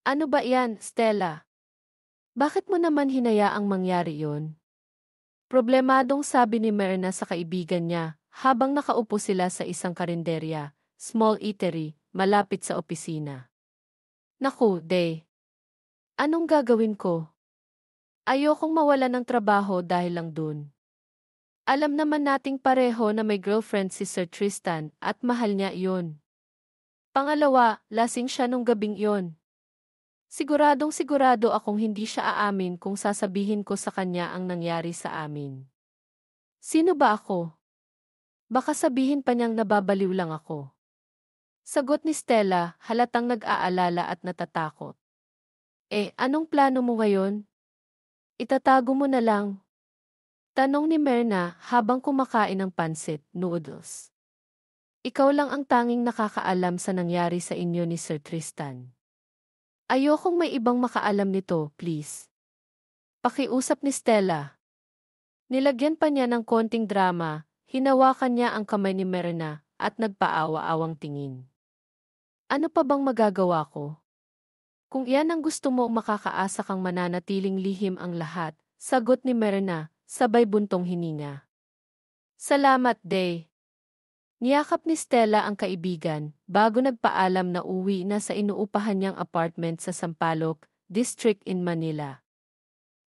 Ano ba yan, Stella? Bakit mo naman hinayaang mangyari yon? Problemadong sabi ni Myrna sa kaibigan niya habang nakaupo sila sa isang karinderya, small eatery, malapit sa opisina. Naku, Day. Anong gagawin ko? Ayokong mawala ng trabaho dahil lang dun. Alam naman nating pareho na may girlfriend si Sir Tristan at mahal niya iyon. Pangalawa, lasing siya nung gabing iyon. Siguradong sigurado akong hindi siya aamin kung sasabihin ko sa kanya ang nangyari sa amin. Sino ba ako? Baka sabihin pa niyang nababaliw lang ako. Sagot ni Stella, halatang nag-aalala at natatakot. Anong plano mo ngayon? Itatago mo na lang. Tanong ni Myrna habang kumakain ng pansit, noodles. Ikaw lang ang tanging nakakaalam sa nangyari sa inyo ni Sir Tristan. Ayokong may ibang makaalam nito, please. Pakiusap ni Stella. Nilagyan pa niya ng konting drama, hinawakan niya ang kamay ni Myrna at nagpaawa-awang tingin. Ano pa bang magagawa ko? Kung iyan ang gusto mo, makakaasa kang mananatiling lihim ang lahat, sagot ni Myrna, sabay buntong hininga. Salamat, Day. Niyakap ni Stella ang kaibigan bago nagpaalam na uwi na sa inuupahan niyang apartment sa Sampaloc, District in Manila.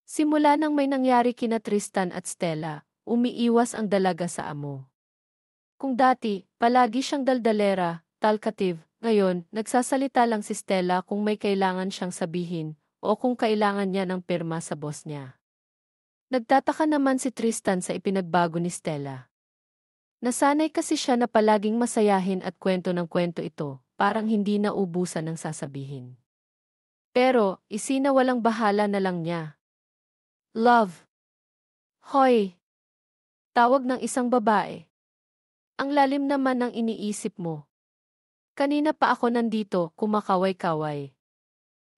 Simula nang may nangyari kina Tristan at Stella, umiiwas ang dalaga sa amo. Kung dati, palagi siyang daldalera, talkative, ngayon, nagsasalita lang si Stella kung may kailangan siyang sabihin o kung kailangan niya ng pirma sa boss niya. Nagtataka naman si Tristan sa ipinagbago ni Stella. Nasanay kasi siya na palaging masayahin at kwento ng kwento ito, parang hindi na ubusan ng sasabihin. Pero, isinawalang bahala na lang niya. Love. Hoy! Tawag ng isang babae. Ang lalim naman ng iniisip mo. Kanina pa ako nandito, kumakaway-kaway.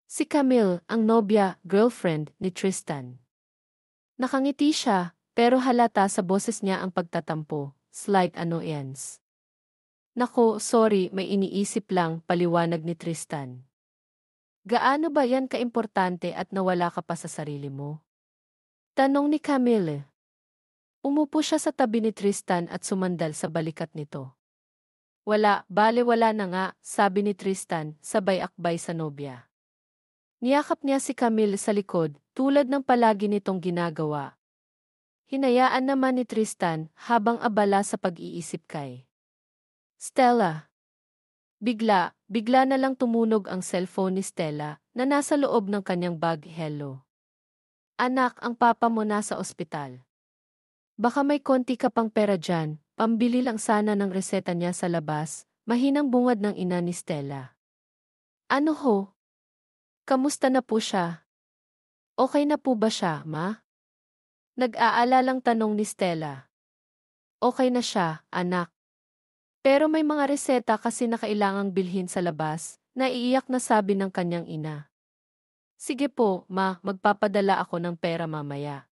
Si Camille, ang nobya, girlfriend ni Tristan. Nakangiti siya, pero halata sa boses niya ang pagtatampo, slight annoyance. Nako, sorry, may iniisip lang, paliwanag ni Tristan. Gaano ba yan kaimportante at nawala ka pa sa sarili mo? Tanong ni Camille. Umupo siya sa tabi ni Tristan at sumandal sa balikat nito. Wala, bale wala na nga, sabi ni Tristan, sabay akbay sa nobya. Niyakap niya si Camille sa likod, tulad ng palagi nitong ginagawa. Hinayaan naman ni Tristan habang abala sa pag-iisip kay Stella. Bigla na lang tumunog ang cellphone ni Stella na nasa loob ng kanyang bag. Hello. Anak, ang papa mo nasa ospital. Baka may konti ka pang pera dyan, pambili lang sana ng reseta niya sa labas, mahinang bungad ng ina ni Stella. Ano ho? Kamusta na po siya? Okay na po ba siya, ma? Nag-aalalang tanong ni Stella. Okay na siya, anak. Pero may mga reseta kasi na kailangang bilhin sa labas, naiiyak na sabi ng kanyang ina. Sige po, ma, magpapadala ako ng pera mamaya.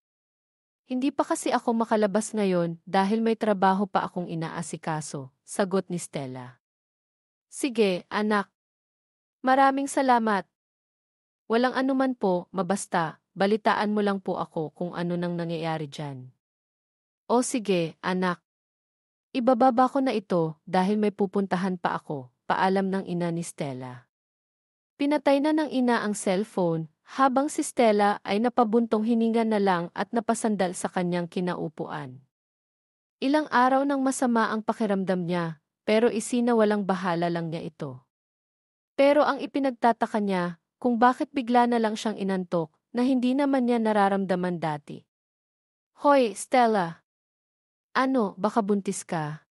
Hindi pa kasi ako makalabas ngayon dahil may trabaho pa akong inaasikaso, sagot ni Stella. Sige, anak. Maraming salamat. Walang anuman po, mabasta, balitaan mo lang po ako kung ano nang nangyayari dyan. O sige, anak. Ibababa ko na ito dahil may pupuntahan pa ako, paalam ng ina ni Stella. Pinatay na ng ina ang cellphone, habang si Stella ay napabuntong hininga na lang at napasandal sa kanyang kinaupuan. Ilang araw nang masama ang pakiramdam niya, pero isinawalang bahala lang niya ito. Pero ang ipinagtataka niya, kung bakit bigla na lang siyang inantok, na hindi naman niya nararamdaman dati. Hoy, Stella! Ano, baka buntis ka?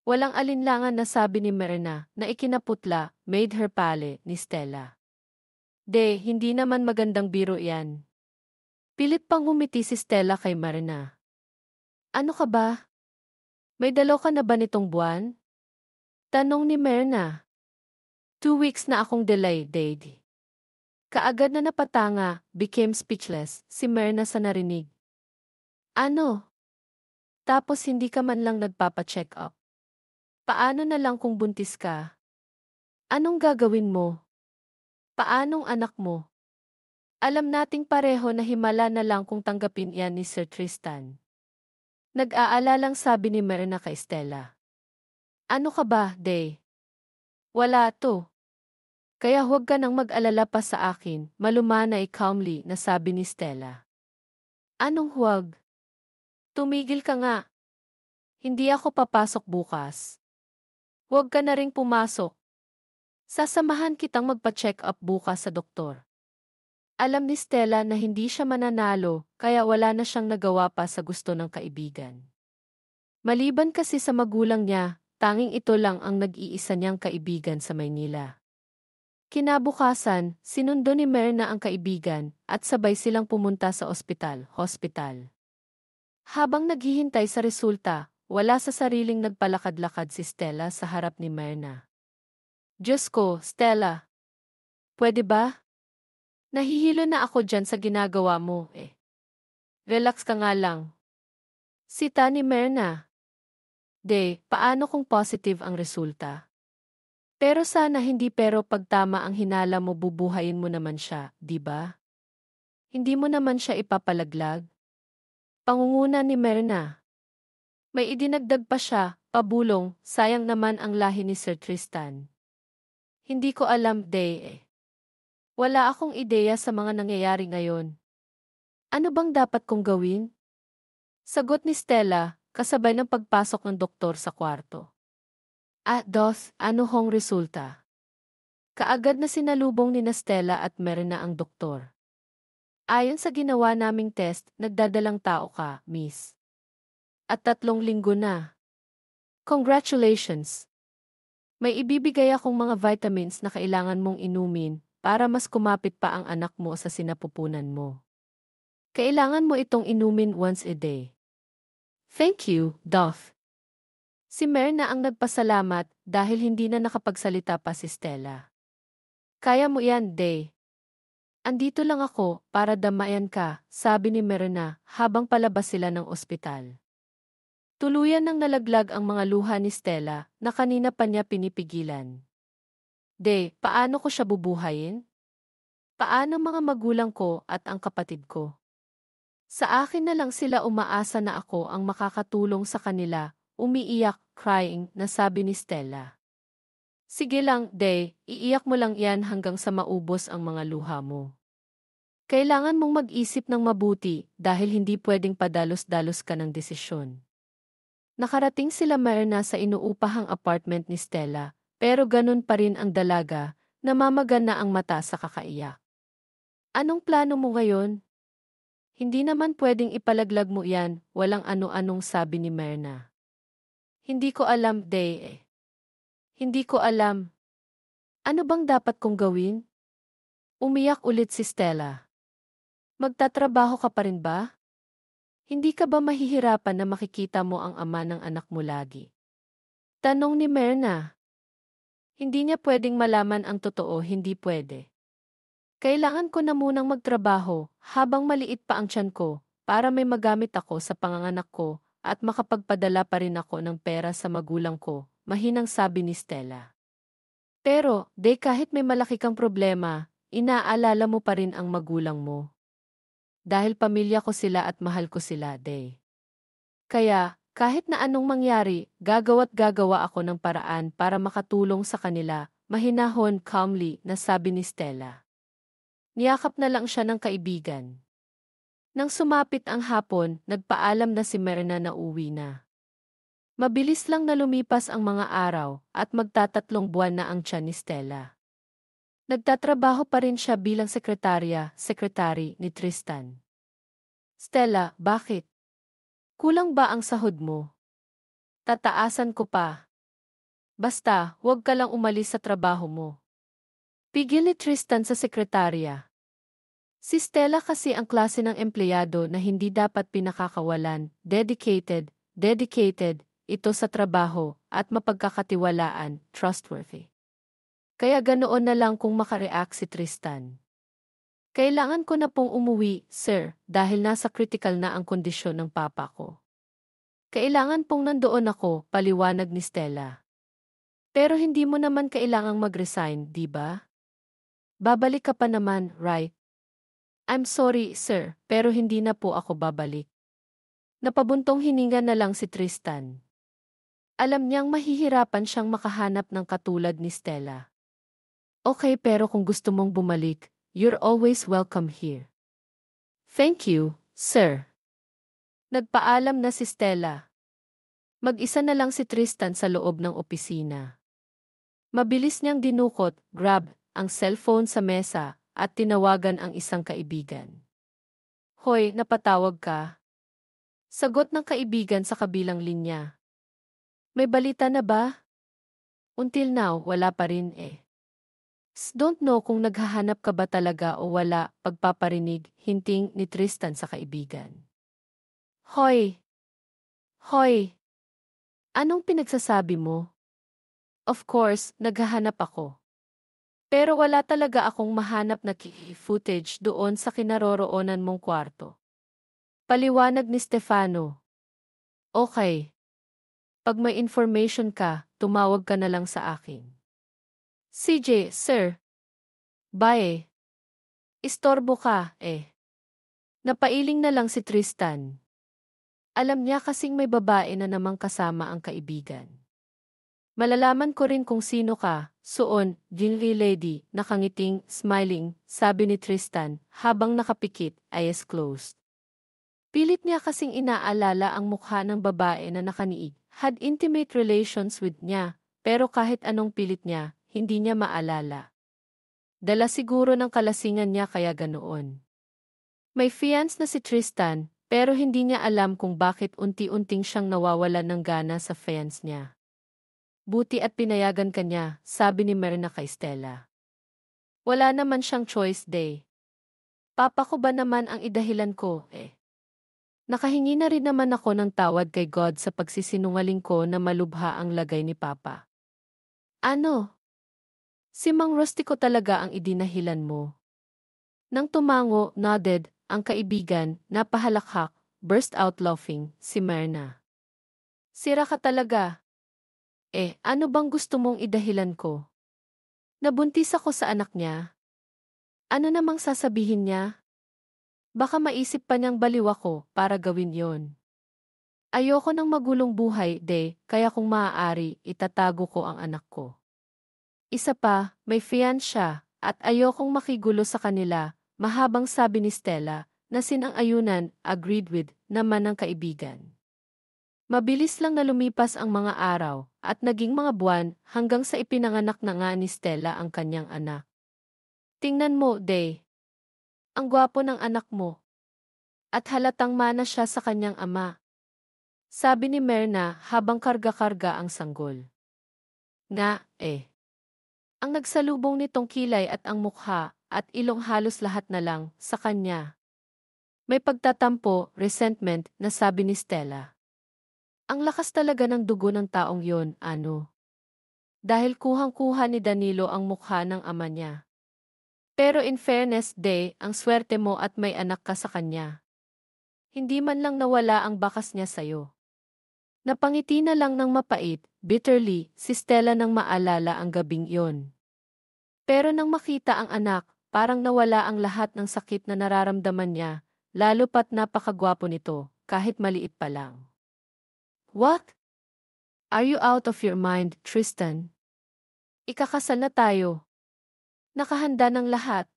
Walang alinlangan na sabi ni Myrna na ikinaputla, made her pale, ni Stella. Hindi naman magandang biro yan. Pilit pang humiti si Stella kay Myrna. Ano ka ba? May dalaw ka na ba nitong buwan? Tanong ni Myrna. 2 weeks na akong delay, Daddy. Kaagad na napatanga, became speechless, si Myrna sa narinig. Ano? Tapos hindi ka man lang nagpapa-check up. Paano na lang kung buntis ka? Anong gagawin mo? Paanong anak mo? Alam nating pareho na himala na lang kung tanggapin yan ni Sir Tristan. Nag-aalalang sabi ni Myrna kay Stella. Ano ka ba, Day? Wala to. Kaya huwag ka nang mag-alala pa sa akin, malumanay calmly na sabi ni Stella. Anong huwag? Tumigil ka nga. Hindi ako papasok bukas. Huwag ka na ring pumasok. Sasamahan kitang magpa-check up bukas sa doktor. Alam ni Stella na hindi siya mananalo, kaya wala na siyang nagawa pa sa gusto ng kaibigan. Maliban kasi sa magulang niya, tanging ito lang ang nag-iisa niyang kaibigan sa Maynila. Kinabukasan, sinundo ni Myrna ang kaibigan at sabay silang pumunta sa hospital. Habang naghihintay sa resulta, wala sa sariling nagpalakad-lakad si Stella sa harap ni Myrna. Diyos ko, Stella. Pwede ba? Nahihilo na ako dyan sa ginagawa mo eh. Relax ka nga lang. Sita ni Myrna. Paano kung positive ang resulta? Pero sana hindi pero pag tama ang hinala mo bubuhayin mo naman siya, di ba? Hindi mo naman siya ipapalaglag? Pangunguna ni Myrna. May idinagdag pa siya, pabulong, sayang naman ang lahi ni Sir Tristan. Hindi ko alam, Wala akong ideya sa mga nangyayari ngayon. Ano bang dapat kong gawin? Sagot ni Stella, kasabay ng pagpasok ng doktor sa kwarto. Ano hong resulta? Kaagad na sinalubong ni Stella at Myrna ang doktor. Ayon sa ginawa naming test, nagdadalang tao ka, miss. At 3 linggo na. Congratulations! May ibibigay akong mga vitamins na kailangan mong inumin para mas kumapit pa ang anak mo sa sinapupunan mo. Kailangan mo itong inumin once a day. Thank you, Doc. Si Myrna ang nagpasalamat dahil hindi na nakapagsalita pa si Stella. Kaya mo yan, Day. Andito lang ako para damayan ka, sabi ni Myrna habang palabas sila ng ospital. Tuluyan nang nalaglag ang mga luha ni Stella na kanina pa niya pinipigilan. Paano ko siya bubuhayin? Paano mga magulang ko at ang kapatid ko? Sa akin na lang sila umaasa na ako ang makakatulong sa kanila, umiiyak, crying, na sabi ni Stella. Sige lang, iiyak mo lang yan hanggang sa maubos ang mga luha mo. Kailangan mong mag-isip ng mabuti dahil hindi pwedeng padalos-dalos ka ng desisyon. Nakarating sila Myrna sa inuupahang apartment ni Stella, pero ganun pa rin ang dalaga, namamaga na ang mata sa kakaiyak. Anong plano mo ngayon? Hindi naman pwedeng ipalaglag mo yan, walang ano-anong sabi ni Myrna. Hindi ko alam, Hindi ko alam. Ano bang dapat kong gawin? Umiyak ulit si Stella. Magtatrabaho ka pa rin ba? Hindi ka ba mahihirapan na makikita mo ang ama ng anak mo lagi? Tanong ni Myrna. Hindi niya pwedeng malaman ang totoo, hindi pwede. Kailangan ko na munang magtrabaho habang maliit pa ang tiyan ko para may magamit ako sa panganganak ko at makapagpadala pa rin ako ng pera sa magulang ko, mahinang sabi ni Stella. Pero, kahit may malaki kang problema, inaalala mo pa rin ang magulang mo. Dahil pamilya ko sila at mahal ko sila, Kaya, kahit na anong mangyari, gagawa ako ng paraan para makatulong sa kanila, mahinahon, calmly, na sabi ni Stella. Niyakap na lang siya ng kaibigan. Nang sumapit ang hapon, nagpaalam na si Myrna na uwi na. Mabilis lang na lumipas ang mga araw at magtatatlong buwan na ang tiyan ni Stella. Nagtatrabaho pa rin siya bilang sekretary ni Tristan. Stella, bakit? Kulang ba ang sahod mo? Tataasan ko pa. Basta, huwag ka lang umalis sa trabaho mo. Pigil ni Tristan sa sekretarya. Si Stella kasi ang klase ng empleyado na hindi dapat pinakakawalan, dedicated, ito sa trabaho, at mapagkakatiwalaan, trustworthy. Kaya ganoon na lang kung makareact si Tristan. Kailangan ko na pong umuwi, sir, dahil nasa critical na ang kondisyon ng papa ko. Kailangan pong nandoon ako, paliwanag ni Stella. Pero hindi mo naman kailangang mag-resign, di ba? Babalik ka pa naman, right? I'm sorry, sir, pero hindi na po ako babalik. Napabuntong hininga na lang si Tristan. Alam niyang mahihirapan siyang makahanap ng katulad ni Stella. Okay, pero kung gusto mong bumalik, you're always welcome here. Thank you, sir. Nagpaalam na si Stella. Mag-isa na lang si Tristan sa loob ng opisina. Mabilis niyang dinukot, grab, ang cellphone sa mesa, at tinawagan ang isang kaibigan. Hoy, napatawag ka? Sagot ng kaibigan sa kabilang linya. May balita na ba? Until now, wala pa rin eh. Don't know kung naghahanap ka ba talaga o wala, pagpaparinig, hinting ni Tristan sa kaibigan. Hoy! Hoy! Anong pinagsasabi mo? Of course, naghahanap ako. Pero wala talaga akong mahanap na footage doon sa kinaroroonan mong kwarto. Paliwanag ni Stefano. Okay. Pag may information ka, tumawag ka na lang sa akin. CJ, sir. Bye. Istorbo ka, eh. Napailing na lang si Tristan. Alam niya kasing may babae na namang kasama ang kaibigan. Malalaman ko rin kung sino ka, suon, jingly lady, nakangiting, smiling, sabi ni Tristan, habang nakapikit, eyes closed. Pilit niya kasing inaalala ang mukha ng babae na nakaniig, had intimate relations with niya, pero kahit anong pilit niya, hindi niya maalala. Dala siguro ng kalasingan niya kaya ganoon. May fiance na si Tristan, pero hindi niya alam kung bakit unti-unting siyang nawawalan ng gana sa fiance niya. Buti at pinayagan ka niya, sabi ni Myrna kay Stella. Wala naman siyang choice day. Papa ko ba naman ang idahilan ko, eh? Nakahingi na rin naman ako ng tawad kay God sa pagsisinungaling ko na malubha ang lagay ni Papa. Ano? Si Mang Rustico talaga ang idinahilan mo. Nang tumango, nodded, ang kaibigan, napahalakhak, burst out laughing, si Myrna. Sira ka talaga. Ano bang gusto mong idahilan ko? Nabuntis ako sa anak niya. Ano namang sasabihin niya? Baka maisip pa niyang baliw ako para gawin yon. Ayoko ng magulong buhay, kaya kung maaari, itatago ko ang anak ko. Isa pa, may fiance siya, at ayokong makigulo sa kanila, mahabang sabi ni Stella, na sinang-ayunan, agreed with, naman ng kaibigan. Mabilis lang na lumipas ang mga araw, at naging mga buwan, hanggang sa ipinanganak na nga ni Stella ang kanyang anak. Tingnan mo, ang gwapo ng anak mo. At halatang mana siya sa kanyang ama. Sabi ni Myrna habang karga-karga ang sanggol. Ang nagsalubong nitong kilay at ang mukha at ilong halos lahat na lang sa kanya. May pagtatampo, resentment, na sabi ni Stella. Ang lakas talaga ng dugo ng taong yon, ano? Dahil kuhang-kuha ni Danilo ang mukha ng ama niya. Pero in fairness, ang swerte mo at may anak ka sa kanya. Hindi man lang nawala ang bakas niya sa'yo. Napangiti na lang ng mapait, bitterly, si Stella nang maalala ang gabing iyon. Pero nang makita ang anak, parang nawala ang lahat ng sakit na nararamdaman niya, lalo pat napakagwapo nito, kahit maliit pa lang. What? Are you out of your mind, Tristan? Ikakasal na tayo. Nakahanda ng lahat.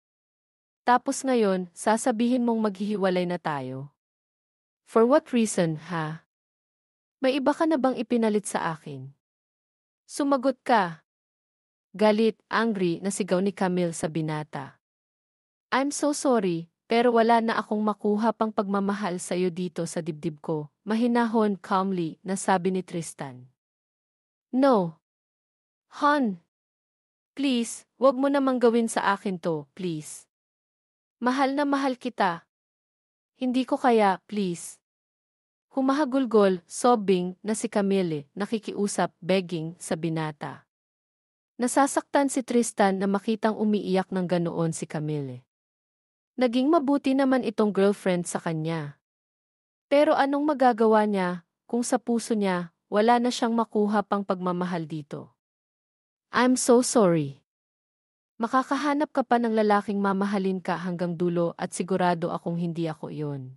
Tapos ngayon, sasabihin mong maghihiwalay na tayo. For what reason, ha? May iba ka na bang ipinalit sa akin? Sumagot ka. Galit, angry na sigaw ni Camille sa binata. I'm so sorry, pero wala na akong makuha pang pagmamahal sa iyo dito sa dibdib ko, mahinahon calmly na sabi ni Tristan. No. Hon. Please, wag mo namang gawin sa akin to, please. Mahal na mahal kita. Hindi ko kaya, please. Humahagulgol, sobbing, na si Camille, nakikiusap, begging, sa binata. Nasasaktan si Tristan na makitang umiiyak ng ganoon si Camille. Naging mabuti naman itong girlfriend sa kanya. Pero anong magagawa niya, kung sa puso niya, wala na siyang makuha pang pagmamahal dito? I'm so sorry. Makakahanap ka pa ng lalaking mamahalin ka hanggang dulo at sigurado akong hindi ako iyon.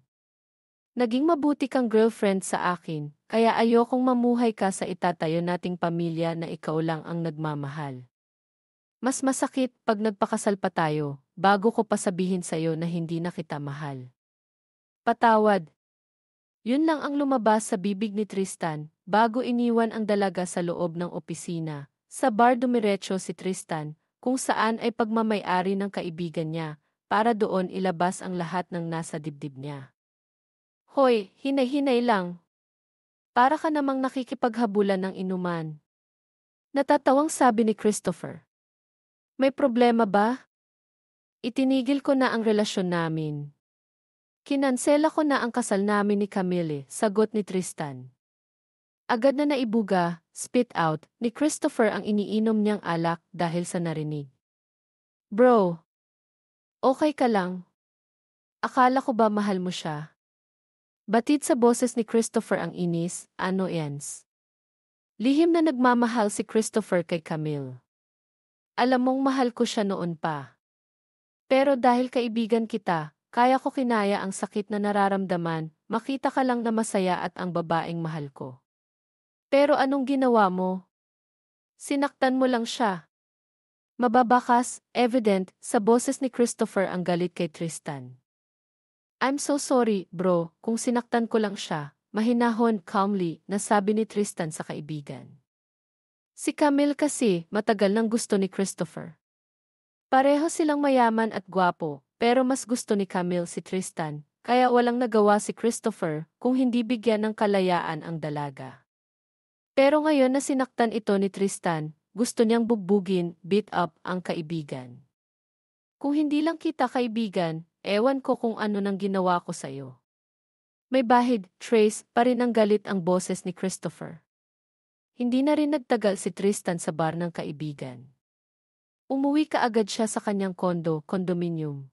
Naging mabuti kang girlfriend sa akin, kaya ayokong mamuhay ka sa itatayo nating pamilya na ikaw lang ang nagmamahal. Mas masakit pag nagpakasal pa tayo, bago ko pa sabihin sa'yo na hindi na kita mahal. Patawad. Yun lang ang lumabas sa bibig ni Tristan, bago iniwan ang dalaga sa loob ng opisina. Sa bar dumiretso si Tristan, kung saan ay pagmamay-ari ng kaibigan niya, para doon ilabas ang lahat ng nasa dibdib niya. Hoy, hinay-hinay lang. Para ka namang nakikipaghabulan ng inuman. Natatawang sabi ni Christopher. May problema ba? Itinigil ko na ang relasyon namin. Kinansela ko na ang kasal namin ni Camille, sagot ni Tristan. Agad na naibuga, spit out, ni Christopher ang iniinom niyang alak dahil sa narinig. Bro, okay ka lang? Akala ko ba mahal mo siya? Batid sa boses ni Christopher ang inis, ano yens? Lihim na nagmamahal si Christopher kay Camille. Alam mong mahal ko siya noon pa. Pero dahil kaibigan kita, kaya ko kinaya ang sakit na nararamdaman, makita ka lang na masaya at ang babaeng mahal ko. Pero anong ginawa mo? Sinaktan mo lang siya. Mababakas, evident, sa boses ni Christopher ang galit kay Tristan. I'm so sorry, bro, kung sinaktan ko lang siya, mahinahon, calmly, nasabi ni Tristan sa kaibigan. Si Camille kasi, matagal nang gusto ni Christopher. Pareho silang mayaman at gwapo, pero mas gusto ni Camille si Tristan, kaya walang nagawa si Christopher kung hindi bigyan ng kalayaan ang dalaga. Pero ngayon na sinaktan ito ni Tristan, gusto niyang bugbugin, beat up ang kaibigan. Kung hindi lang kita kaibigan, ewan ko kung ano nang ginawa ko sa'yo. May bahid, Trace, pa rin ang galit ang boses ni Christopher. Hindi na rin nagtagal si Tristan sa bar ng kaibigan. Umuwi kaagad siya sa kanyang condominium.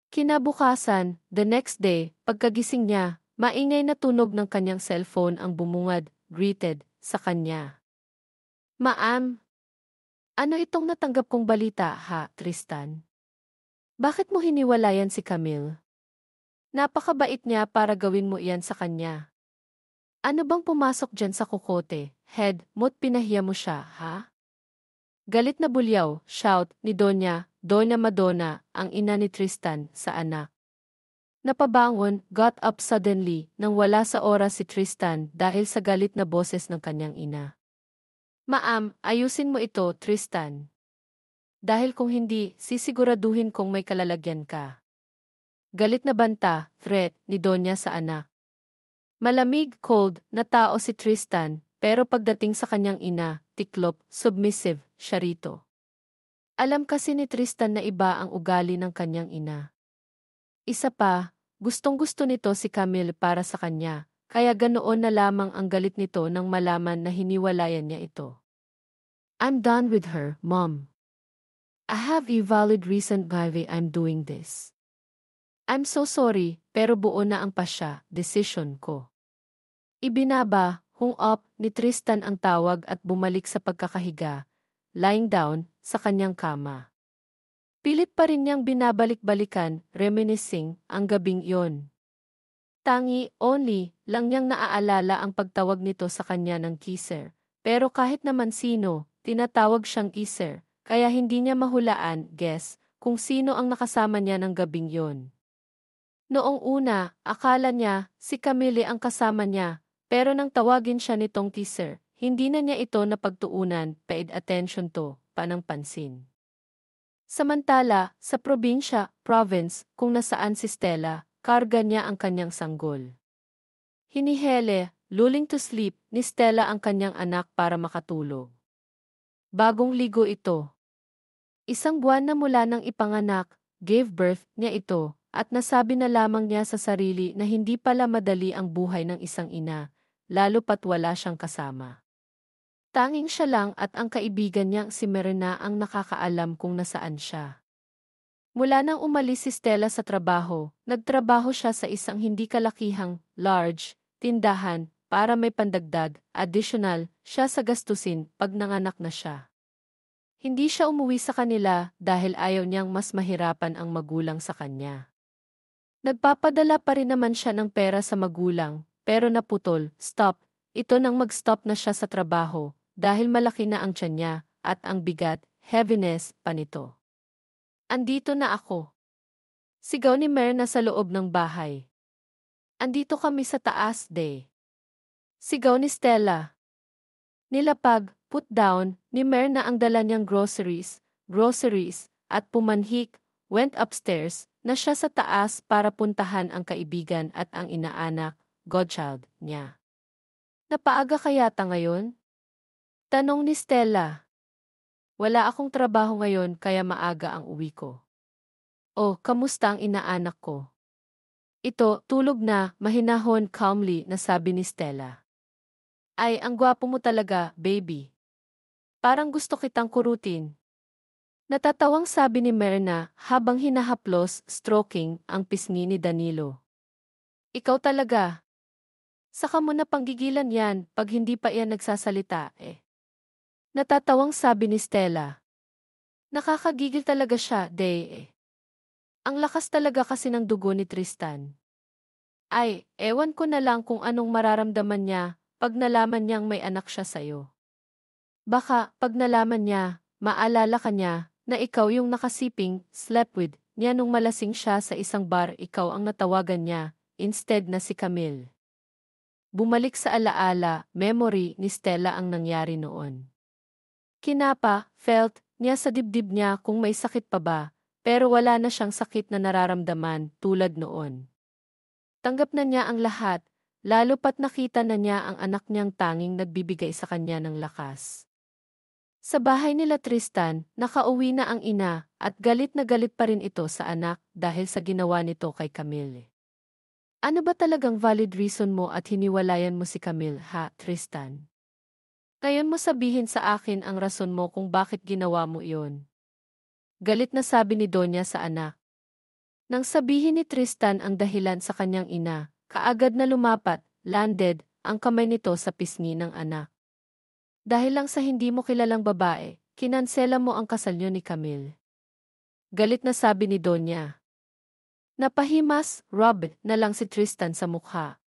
Kinabukasan, the next day, pagkagising niya, maingay na tunog ng kanyang cellphone ang bumungad, greeted, sa kanya. Ma'am, ano itong natanggap kong balita ha, Tristan? Bakit mo hiniwalayan si Camille? Napakabait niya para gawin mo iyan sa kanya. Ano bang pumasok dyan sa kukote, head, mo't pinahiya mo siya, ha? Galit na bulyaw, shout, ni Doña Madonna, ang ina ni Tristan, sa anak. Napabangon, got up suddenly, nang wala sa oras si Tristan dahil sa galit na boses ng kanyang ina. Ma'am, ayusin mo ito, Tristan. Dahil kung hindi, sisiguraduhin kong may kalalagyan ka. Galit na banta, threat, ni Doña sa anak. Malamig, cold, na tao si Tristan, pero pagdating sa kanyang ina, tiklop, submissive, siya rito. Alam kasi ni Tristan na iba ang ugali ng kanyang ina. Isa pa, gustong-gusto nito si Camille para sa kanya, kaya ganoon na lamang ang galit nito nang malaman na hiniwalayan niya ito. I'm done with her, Mom. I have a valid reason why I'm doing this. I'm so sorry, pero buo na ang pasya, decision ko. Ibinaba, hung up, ni Tristan ang tawag at bumalik sa pagkakahiga, lying down, sa kanyang kama. Pilit pa rin niyang binabalik-balikan, reminiscing, ang gabing iyon. Only, lang niyang naaalala ang pagtawag nito sa kanya ng kisser. Pero kahit naman sino, tinatawag siyang kisser, kaya hindi niya mahulaan, guess, kung sino ang nakasama niya ng gabing yon. Noong una, akala niya, si Camille ang kasama niya, pero nang tawagin siya nitong kisser, hindi na niya ito napagtuunan, paid attention to, panang pansin. Samantala, sa province, kung nasaan si Stella, karga niya ang kanyang sanggol. Hinihele, lulling to sleep, ni Stella ang kanyang anak para makatulog. Bagong ligo ito. Isang buwan na mula nang ipanganak, gave birth niya ito, at nasabi na lamang niya sa sarili na hindi pala madali ang buhay ng isang ina, lalo pat wala siyang kasama. Tanging siya lang at ang kaibigan niyang si Merna ang nakakaalam kung nasaan siya. Mula nang umalis si Stella sa trabaho, nagtrabaho siya sa isang hindi kalakihang, large, tindahan, para may pandagdag, additional, siya sa gastusin pag nanganak na siya. Hindi siya umuwi sa kanila dahil ayaw niyang mas mahirapan ang magulang sa kanya. Nagpapadala pa rin naman siya ng pera sa magulang, pero naputol. Stop. Ito nang mag-stop na siya sa trabaho dahil malaki na ang tiyan niya at ang bigat, heaviness, pa nito. Andito na ako. Sigaw ni Myrna sa loob ng bahay. Andito kami sa taas, de. Sigaw ni Stella. Nilapag, put down, ni Myrna ang dala niyang groceries, at pumanhik, went upstairs, na siya sa taas para puntahan ang kaibigan at ang inaanak, godchild, niya. Napaaga ka yata ngayon? Tanong ni Stella. Wala akong trabaho ngayon kaya maaga ang uwi ko. Oh, kamusta ang inaanak ko? Ito, tulog na, mahinahon, calmly, na sabi ni Stella. Ay, ang gwapo mo talaga, baby. Parang gusto kitang kurutin. Natatawang sabi ni Myrna habang hinahaplos, stroking, ang pisngi ni Danilo. Ikaw talaga. Saka mo na panggigilan yan pag hindi pa iyan nagsasalita, eh. Natatawang sabi ni Stella. Nakakagigil talaga siya, eh. Ang lakas talaga kasi ng dugo ni Tristan. Ay, ewan ko na lang kung anong mararamdaman niya pag nalaman niyang may anak siya sa'yo. Baka, pag nalaman niya, maalala ka niya na ikaw yung nakasiping, slept with, niya nung malasing siya sa isang bar, ikaw ang natawagan niya, instead na si Camille. Bumalik sa alaala, memory ni Stella ang nangyari noon. Kinapa, felt, niya sa dibdib niya kung may sakit pa ba, pero wala na siyang sakit na nararamdaman tulad noon. Tanggap na niya ang lahat, lalo pat nakita na niya ang anak niyang tanging nagbibigay sa kanya ng lakas. Sa bahay nila Tristan, nakauwi na ang ina at galit na galit pa rin ito sa anak dahil sa ginawa nito kay Camille. Ano ba talagang valid reason mo at hiniwalayan mo si Camille, ha, Tristan? Ngayon mo sabihin sa akin ang rason mo kung bakit ginawa mo iyon. Galit na sabi ni Donya sa anak. Nang sabihin ni Tristan ang dahilan sa kanyang ina, kaagad na lumapat, landed, ang kamay nito sa pisngi ng anak. Dahil lang sa hindi mo kilalang babae, kinansela mo ang kasal niyo ni Camille. Galit na sabi ni Donya. Napahimas, Rob, na lang si Tristan sa mukha.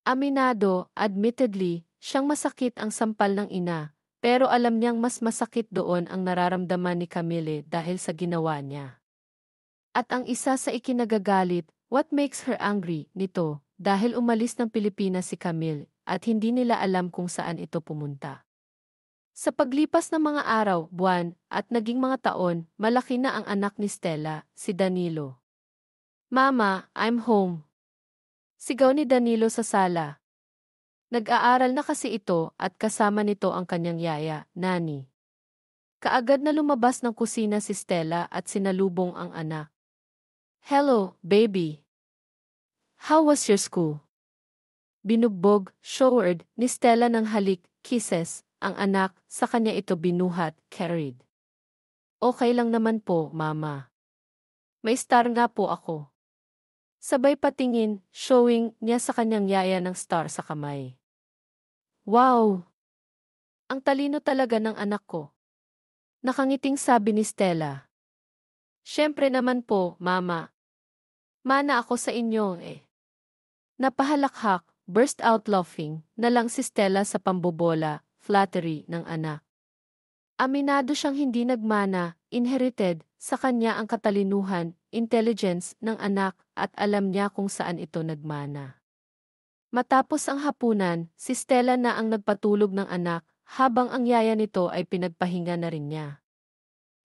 Aminado, admittedly, siyang masakit ang sampal ng ina, pero alam niyang mas masakit doon ang nararamdaman ni Camille dahil sa ginawa niya. At ang isa sa ikinagagalit, what makes her angry, nito, dahil umalis ng Pilipinas si Camille, at hindi nila alam kung saan ito pumunta. Sa paglipas ng mga araw, buwan, at naging mga taon, malaki na ang anak ni Stella, si Danilo. Mama, I'm home. Sigaw ni Danilo sa sala. Nag-aaral na kasi ito at kasama nito ang kanyang yaya, Nani. Kaagad na lumabas ng kusina si Stella at sinalubong ang anak. Hello, baby. How was your school? Binugbog, showered, ni Stella ng halik, kisses, ang anak, sa kanya ito binuhat, carried. Okay lang naman po, mama. May star nga po ako. Sabay patingin, showing niya sa kanyang yaya ng star sa kamay. Wow! Ang talino talaga ng anak ko. Nakangiting sabi ni Stella. Siyempre naman po, mama. Mana ako sa inyo, eh. Napahalakhak, burst out laughing, na lang si Stella sa pambobola, flattery ng anak. Aminado siyang hindi nagmana, inherited, sa kanya ang katalinuhan, intelligence ng anak at alam niya kung saan ito nagmana. Matapos ang hapunan, si Stella na ang nagpatulog ng anak, habang ang yaya nito ay pinagpahinga na rin niya.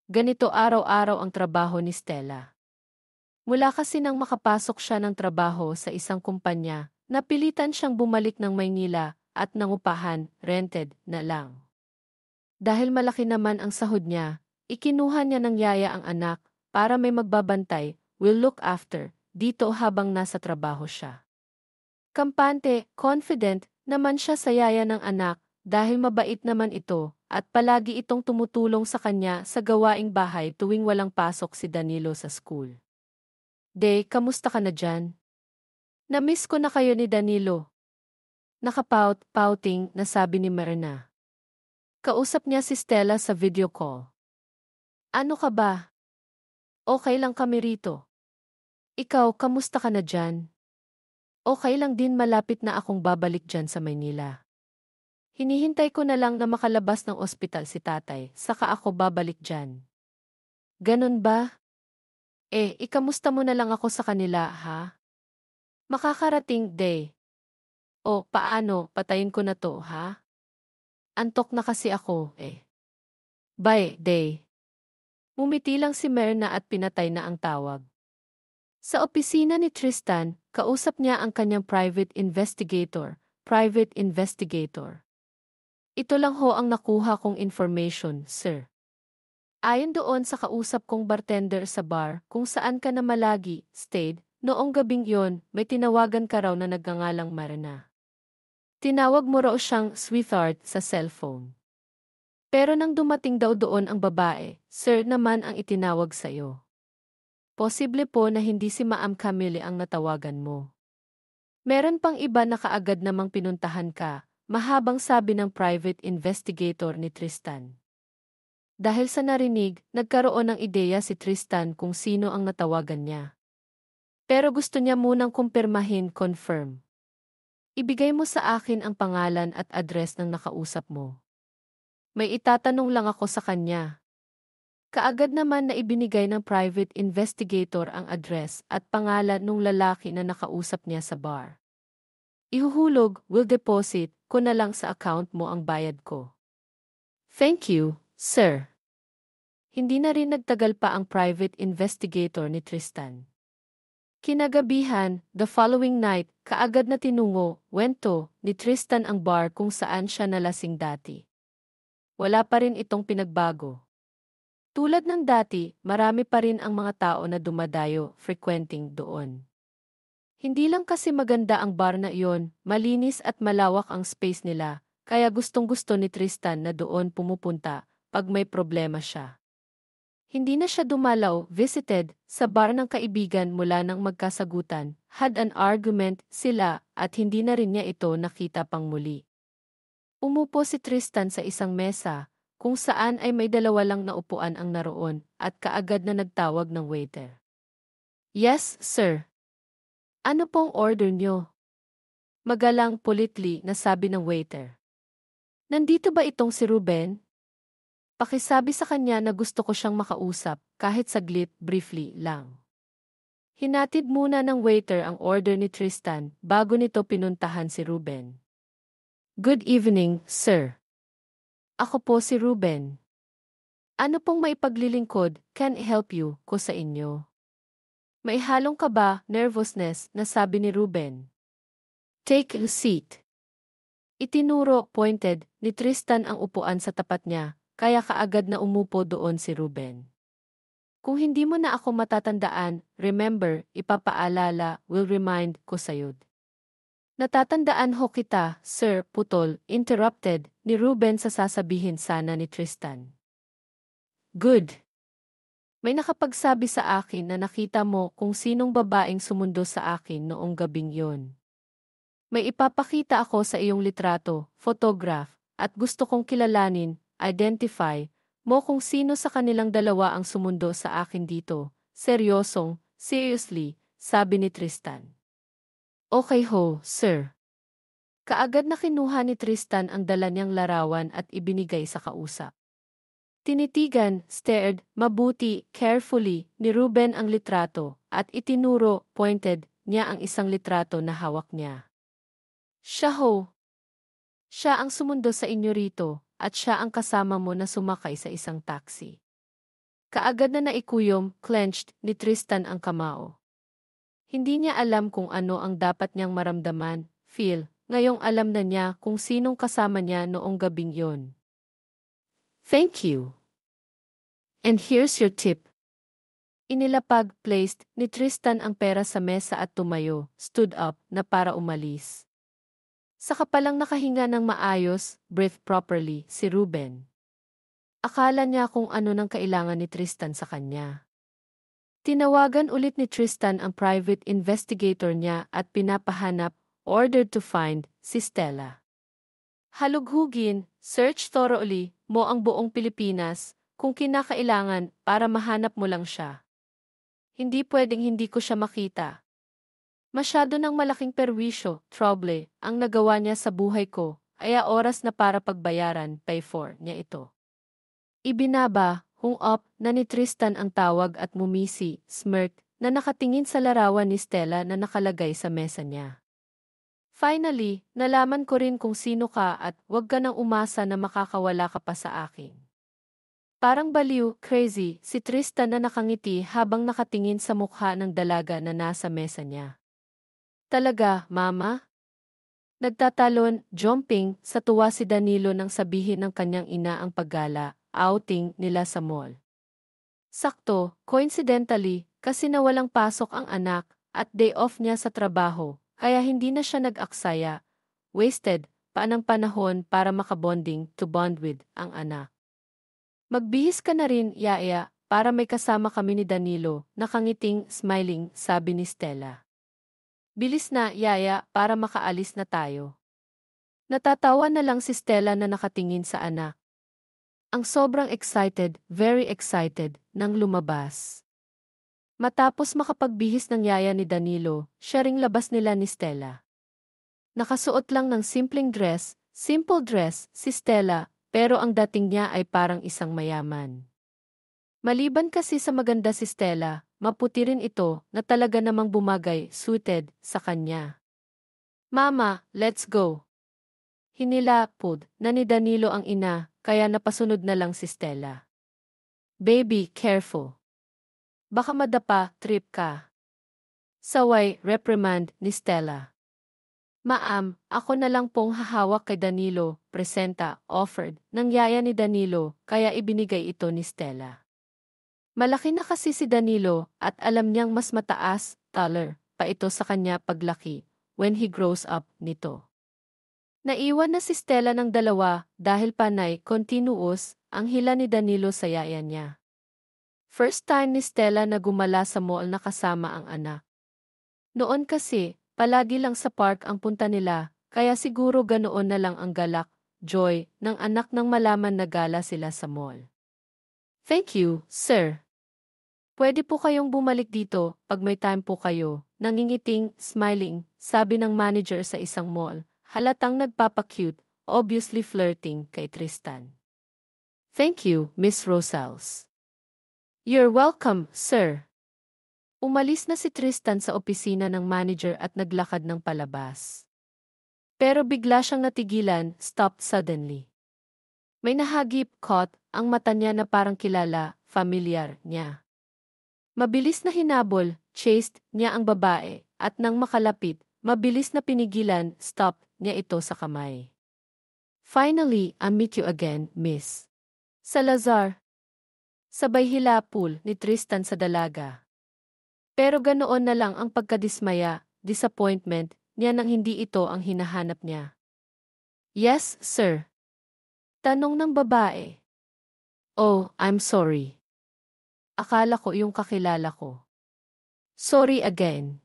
Ganito araw-araw ang trabaho ni Stella. Mula kasi nang makapasok siya ng trabaho sa isang kumpanya, napilitan siyang bumalik ng Maynila at nangupahan, rented, na lang. Dahil malaki naman ang sahod niya, ikinuha niya ng yaya ang anak para may magbabantay, will look after, dito habang nasa trabaho siya. Kampante, confident, naman siya sa yaya ng anak dahil mabait naman ito at palagi itong tumutulong sa kanya sa gawaing bahay tuwing walang pasok si Danilo sa school. Kamusta ka na dyan? Namiss ko na kayo ni Danilo. Nakapout, pouting, na sabi ni Myrna. Kausap niya si Stella sa video call. Ano ka ba? Okay lang kami rito. Ikaw, kamusta ka na dyan? Okay lang din, malapit na akong babalik dyan sa Maynila. Hinihintay ko na lang na makalabas ng ospital si tatay, saka ako babalik dyan. Ganun ba? Ikamusta mo na lang ako sa kanila, ha? Makakarating, day. O, paano, patayin ko na to, ha? Antok na kasi ako, eh. Bye, day. Mumiti lang si Myrna at pinatay na ang tawag. Sa opisina ni Tristan, kausap niya ang kanyang private investigator. Private investigator. Ito lang ho ang nakuha kong information, sir. Ayon doon sa kausap kong bartender sa bar kung saan ka na malagi stayed, noong gabing yon, may tinawagan ka raw na nagngangalang Marina. Tinawag mo raw siyang sweetheart sa cellphone. Pero nang dumating daw doon ang babae, sir naman ang itinawag sa'yo. Posible po na hindi si Ma'am Camille ang natawagan mo. Meron pang iba na kaagad namang pinuntahan ka, mahabang sabi ng private investigator ni Tristan. Dahil sa narinig, nagkaroon ng ideya si Tristan kung sino ang natawagan niya. Pero gusto niya munang confirm. Ibigay mo sa akin ang pangalan at address ng nakausap mo. May itatanong lang ako sa kanya. Kaagad naman na ibinigay ng private investigator ang address at pangalan ng lalaki na nakausap niya sa bar. Ihuhulog, will deposit ko na lang sa account mo ang bayad ko. Thank you, sir. Hindi na rin nagtagal pa ang private investigator ni Tristan. Kinagabihan, the following night, kaagad na wento ni Tristan ang bar kung saan siya nalasing dati. Wala pa rin itong pinagbago. Tulad ng dati, marami pa rin ang mga tao na dumadayo, frequenting doon. Hindi lang kasi maganda ang bar na iyon, malinis at malawak ang space nila, kaya gustong-gusto ni Tristan na doon pumupunta pag may problema siya. Hindi na siya visited, sa bar ng kaibigan mula nang magkasagutan, had an argument sila at hindi na rin niya ito nakita pang muli. Umupo si Tristan sa isang mesa, kung saan ay may dalawa lang na upuan ang naroon at kaagad na nagtawag ng waiter. Yes, sir. Ano pong order niyo? Magalang politely na sabi ng waiter. Nandito ba itong si Ruben? Pakisabi sa kanya na gusto ko siyang makausap, kahit saglit, briefly lang. Hinatid muna ng waiter ang order ni Tristan bago nito pinuntahan si Ruben. Good evening, sir. Ako po si Ruben. Ano pong maipaglilingkod, can I help you, ko sa inyo? May halong kaba, nervousness, na sabi ni Ruben. Take a seat. Itinuro, pointed, ni Tristan ang upuan sa tapat niya, kaya kaagad na umupo doon si Ruben. Kung hindi mo na ako matatandaan, remember, ipapaalala, will remind ko sa'yo. Natatandaan ho kita, sir, putol, interrupted, ni Ruben sa sasabihin sana ni Tristan. Good. May nakapagsabi sa akin na nakita mo kung sinong babaeng sumundo sa akin noong gabing yon. May ipapakita ako sa iyong litrato, photograph, at gusto kong kilalanin, identify, mo kung sino sa kanilang dalawa ang sumundo sa akin dito. Seriously, sabi ni Tristan. Okay ho, sir. Kaagad na kinuha ni Tristan ang dala niyang larawan at ibinigay sa kausap. Tinitigan, stared, mabuti, carefully, ni Ruben ang litrato, at itinuro, pointed, niya ang isang litrato na hawak niya. Siya ho. Siya ang sumundo sa inyo rito, at siya ang kasama mo na sumakay sa isang taxi. Kaagad na naikuyom, clenched, ni Tristan ang kamao. Hindi niya alam kung ano ang dapat niyang maramdaman, feel, ngayong alam na niya kung sinong kasama niya noong gabing yon. Thank you. And here's your tip. Inilapag, placed, ni Tristan ang pera sa mesa at tumayo, stood up, na para umalis. Saka palang nakahinga ng maayos, breathe properly, si Ruben. Akala niya kung ano nang kailangan ni Tristan sa kanya. Tinawagan ulit ni Tristan ang private investigator niya at pinapahanap, ordered to find, si Stella. Halughugin, search thoroughly, mo ang buong Pilipinas, kung kinakailangan para mahanap mo lang siya. Hindi pwedeng hindi ko siya makita. Masyado ng malaking perwisyo, trouble, ang nagawa niya sa buhay ko, kaya oras na para pagbayaran, pay for, niya ito. Ibinaba, hung up, na ni Tristan ang tawag at mumisi, smirk, na nakatingin sa larawan ni Stella na nakalagay sa mesa niya. Finally, nalaman ko rin kung sino ka at huwag ka nang umasa na makakawala ka pa sa akin. Parang baliw, crazy, si Tristan na nakangiti habang nakatingin sa mukha ng dalaga na nasa mesa niya. Talaga, Mama? Nagtatalon, jumping, sa tuwa si Danilo nang sabihin ng kanyang ina ang paggala, outing nila sa mall. Sakto, coincidentally, kasi nawalang pasok ang anak, at day off niya sa trabaho, kaya hindi na siya nag-aksaya. Wasted, pa ng panahon para makabonding to bond with ang anak. Magbihis ka na rin, Yaya, para may kasama kami ni Danilo, nakangiting, smiling, sabi ni Stella. Bilis na, Yaya, para makaalis na tayo. Natatawa na lang si Stella na nakatingin sa anak. Ang sobrang excited, very excited, nang lumabas. Matapos makapagbihis ng yaya ni Danilo, siya ring labas nila ni Stella. Nakasuot lang ng simple dress, si Stella, pero ang dating niya ay parang isang mayaman. Maliban kasi sa maganda si Stella, maputi rin ito na talaga namang bumagay, suited, sa kanya. Mama, let's go. Hinilapod na ni Danilo ang ina, kaya napasunod na lang si Stella. Baby, careful. Baka madapa, trip ka. Saway, reprimand ni Stella. Ma'am, ako na lang pong hahawak kay Danilo, presenta, offered, ng yaya ni Danilo, kaya ibinigay ito ni Stella. Malaki na kasi si Danilo, at alam niyang mas mataas, taller, pa ito sa kanya paglaki, when he grows up, nito. Naiwan na si Stella ng dalawa, dahil panay, continuous, ang hila ni Danilo sa yaya niya. First time ni Stella na gumala sa mall na kasama ang anak. Noon kasi, palagi lang sa park ang punta nila, kaya siguro ganoon na lang ang galak, joy, ng anak nang malaman na gala sila sa mall. Thank you, sir. Pwede po kayong bumalik dito, pag may time po kayo, nangingiting, smiling, sabi ng manager sa isang mall, halatang nagpapacute, obviously flirting kay Tristan. Thank you, Miss Rosales. You're welcome, sir. Umalis na si Tristan sa opisina ng manager at naglakad ng palabas. Pero bigla siyang natigilan, stopped suddenly. May nahagip, caught, ang mata niya na parang kilala, familiar niya. Mabilis na hinabol, chased niya ang babae, at nang makalapit, mabilis na pinigilan, stop niya ito sa kamay. Finally, I meet you again, miss. Salazar. Sabay hilapul ni Tristan sa dalaga. Pero ganoon na lang ang pagkadismaya, disappointment, niya nang hindi ito ang hinahanap niya. Yes, sir. Tanong ng babae. Oh, I'm sorry. Akala ko yung kakilala ko. Sorry again.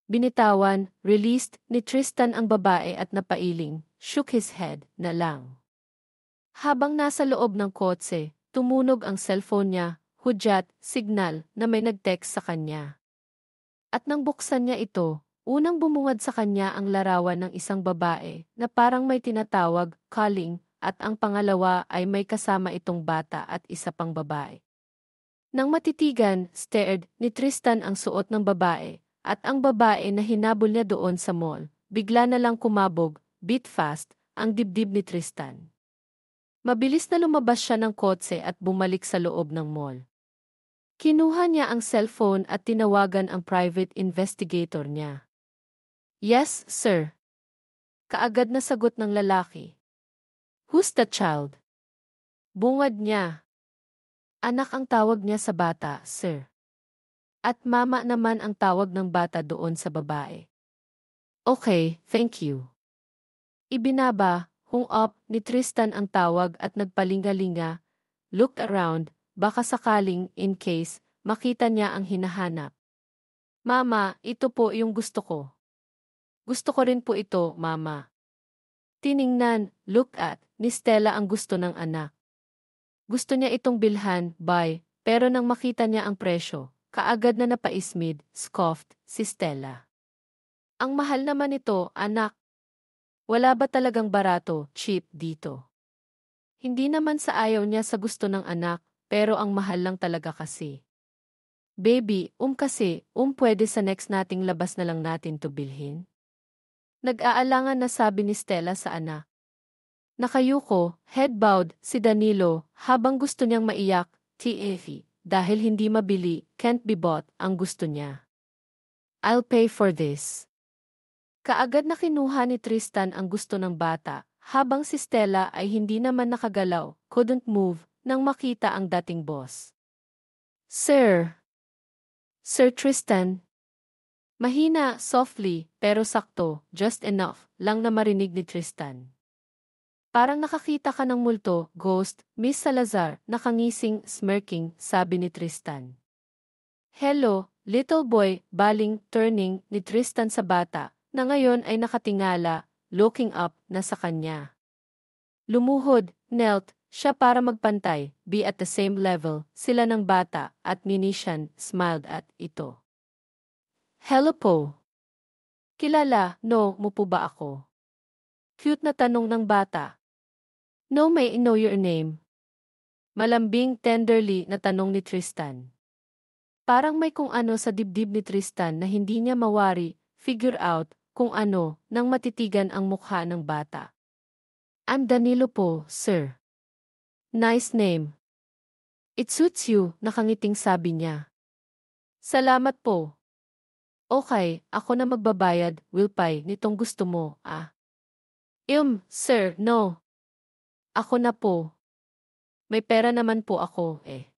Binitawan, released ni Tristan ang babae at napailing, shook his head na lang. Habang nasa loob ng kotse, tumunog ang cellphone niya, hudyat, signal na may nag-text sa kanya. At nang buksan niya ito, unang bumungad sa kanya ang larawan ng isang babae na parang may tinatawag, calling, at ang pangalawa ay may kasama itong bata at isa pang babae. Nang matitigan, stared ni Tristan ang suot ng babae, at ang babae na hinabol niya doon sa mall, bigla na lang kumabog, beat fast, ang dibdib ni Tristan. Mabilis na lumabas siya ng kotse at bumalik sa loob ng mall. Kinuha niya ang cellphone at tinawagan ang private investigator niya. Yes, sir. Kaagad na sagot ng lalaki. Who's the child? Bungad niya. Anak ang tawag niya sa bata, sir. At mama naman ang tawag ng bata doon sa babae. Okay, thank you. Ibinaba, hung up, ni Tristan ang tawag at nagpalingalinga, looked around, baka sakaling, in case, makita niya ang hinahanap. Mama, ito po yung gusto ko. Gusto ko rin po ito, mama. Tiningnan, look at, ni Stella ang gusto ng anak. Gusto niya itong bilhan, buy, pero nang makita niya ang presyo, kaagad na napaismid, scoffed, si Stella. Ang mahal naman ito, anak. Wala ba talagang barato, cheap dito? Hindi naman sa ayaw niya sa gusto ng anak, pero ang mahal lang talaga kasi. Baby, kasi, pwede sa next nating labas na lang natin to bilhin? Nag-aalangan na sabi ni Stella sa anak. Nakayuko, head-bowed, si Danilo, habang gusto niyang maiyak, TF, dahil hindi mabili, can't be bought, ang gusto niya. I'll pay for this. Kaagad na kinuha ni Tristan ang gusto ng bata, habang si Stella ay hindi naman nakagalaw, couldn't move, nang makita ang dating boss. Sir! Sir Tristan! Mahina, softly, pero sakto, just enough, lang na marinig ni Tristan. Parang nakakita ka ng multo, ghost, Miss Salazar, nakangising, smirking, sabi ni Tristan. Hello, little boy, baling, turning, ni Tristan sa bata, na ngayon ay nakatingala, looking up, na sa kanya. Lumuhod, knelt, siya para magpantay, be at the same level, sila ng bata, at Minisian, smiled at ito. Hello po. Kilala, no, mo po ba ako? Cute na tanong ng bata. No, may I know your name? Malambing, tenderly, na tanong ni Tristan. Parang may kung ano sa dibdib ni Tristan na hindi niya mawari, figure out, kung ano, nang matitigan ang mukha ng bata. I'm Danilo po, sir. Nice name. It suits you, nakangiting sabi niya. Salamat po. Okay, ako na magbabayad, will pay, nitong gusto mo, ah. Sir, no. Ako na po. May pera naman po ako, eh.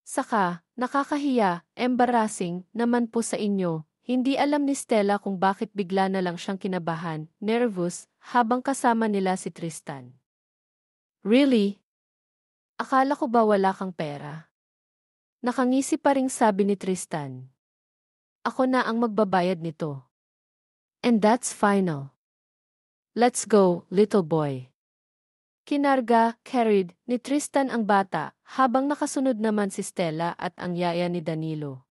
Saka, nakakahiya, embarrassing, naman po sa inyo. Hindi alam ni Stella kung bakit bigla na lang siyang kinabahan, nervous, habang kasama nila si Tristan. Really? Akala ko ba wala kang pera? Nakangisi pa ring sabi ni Tristan. Ako na ang magbabayad nito. And that's final. Let's go, little boy. Kinarga, carried, ni Tristan ang bata, habang nakasunod naman si Stella at ang yaya ni Danilo.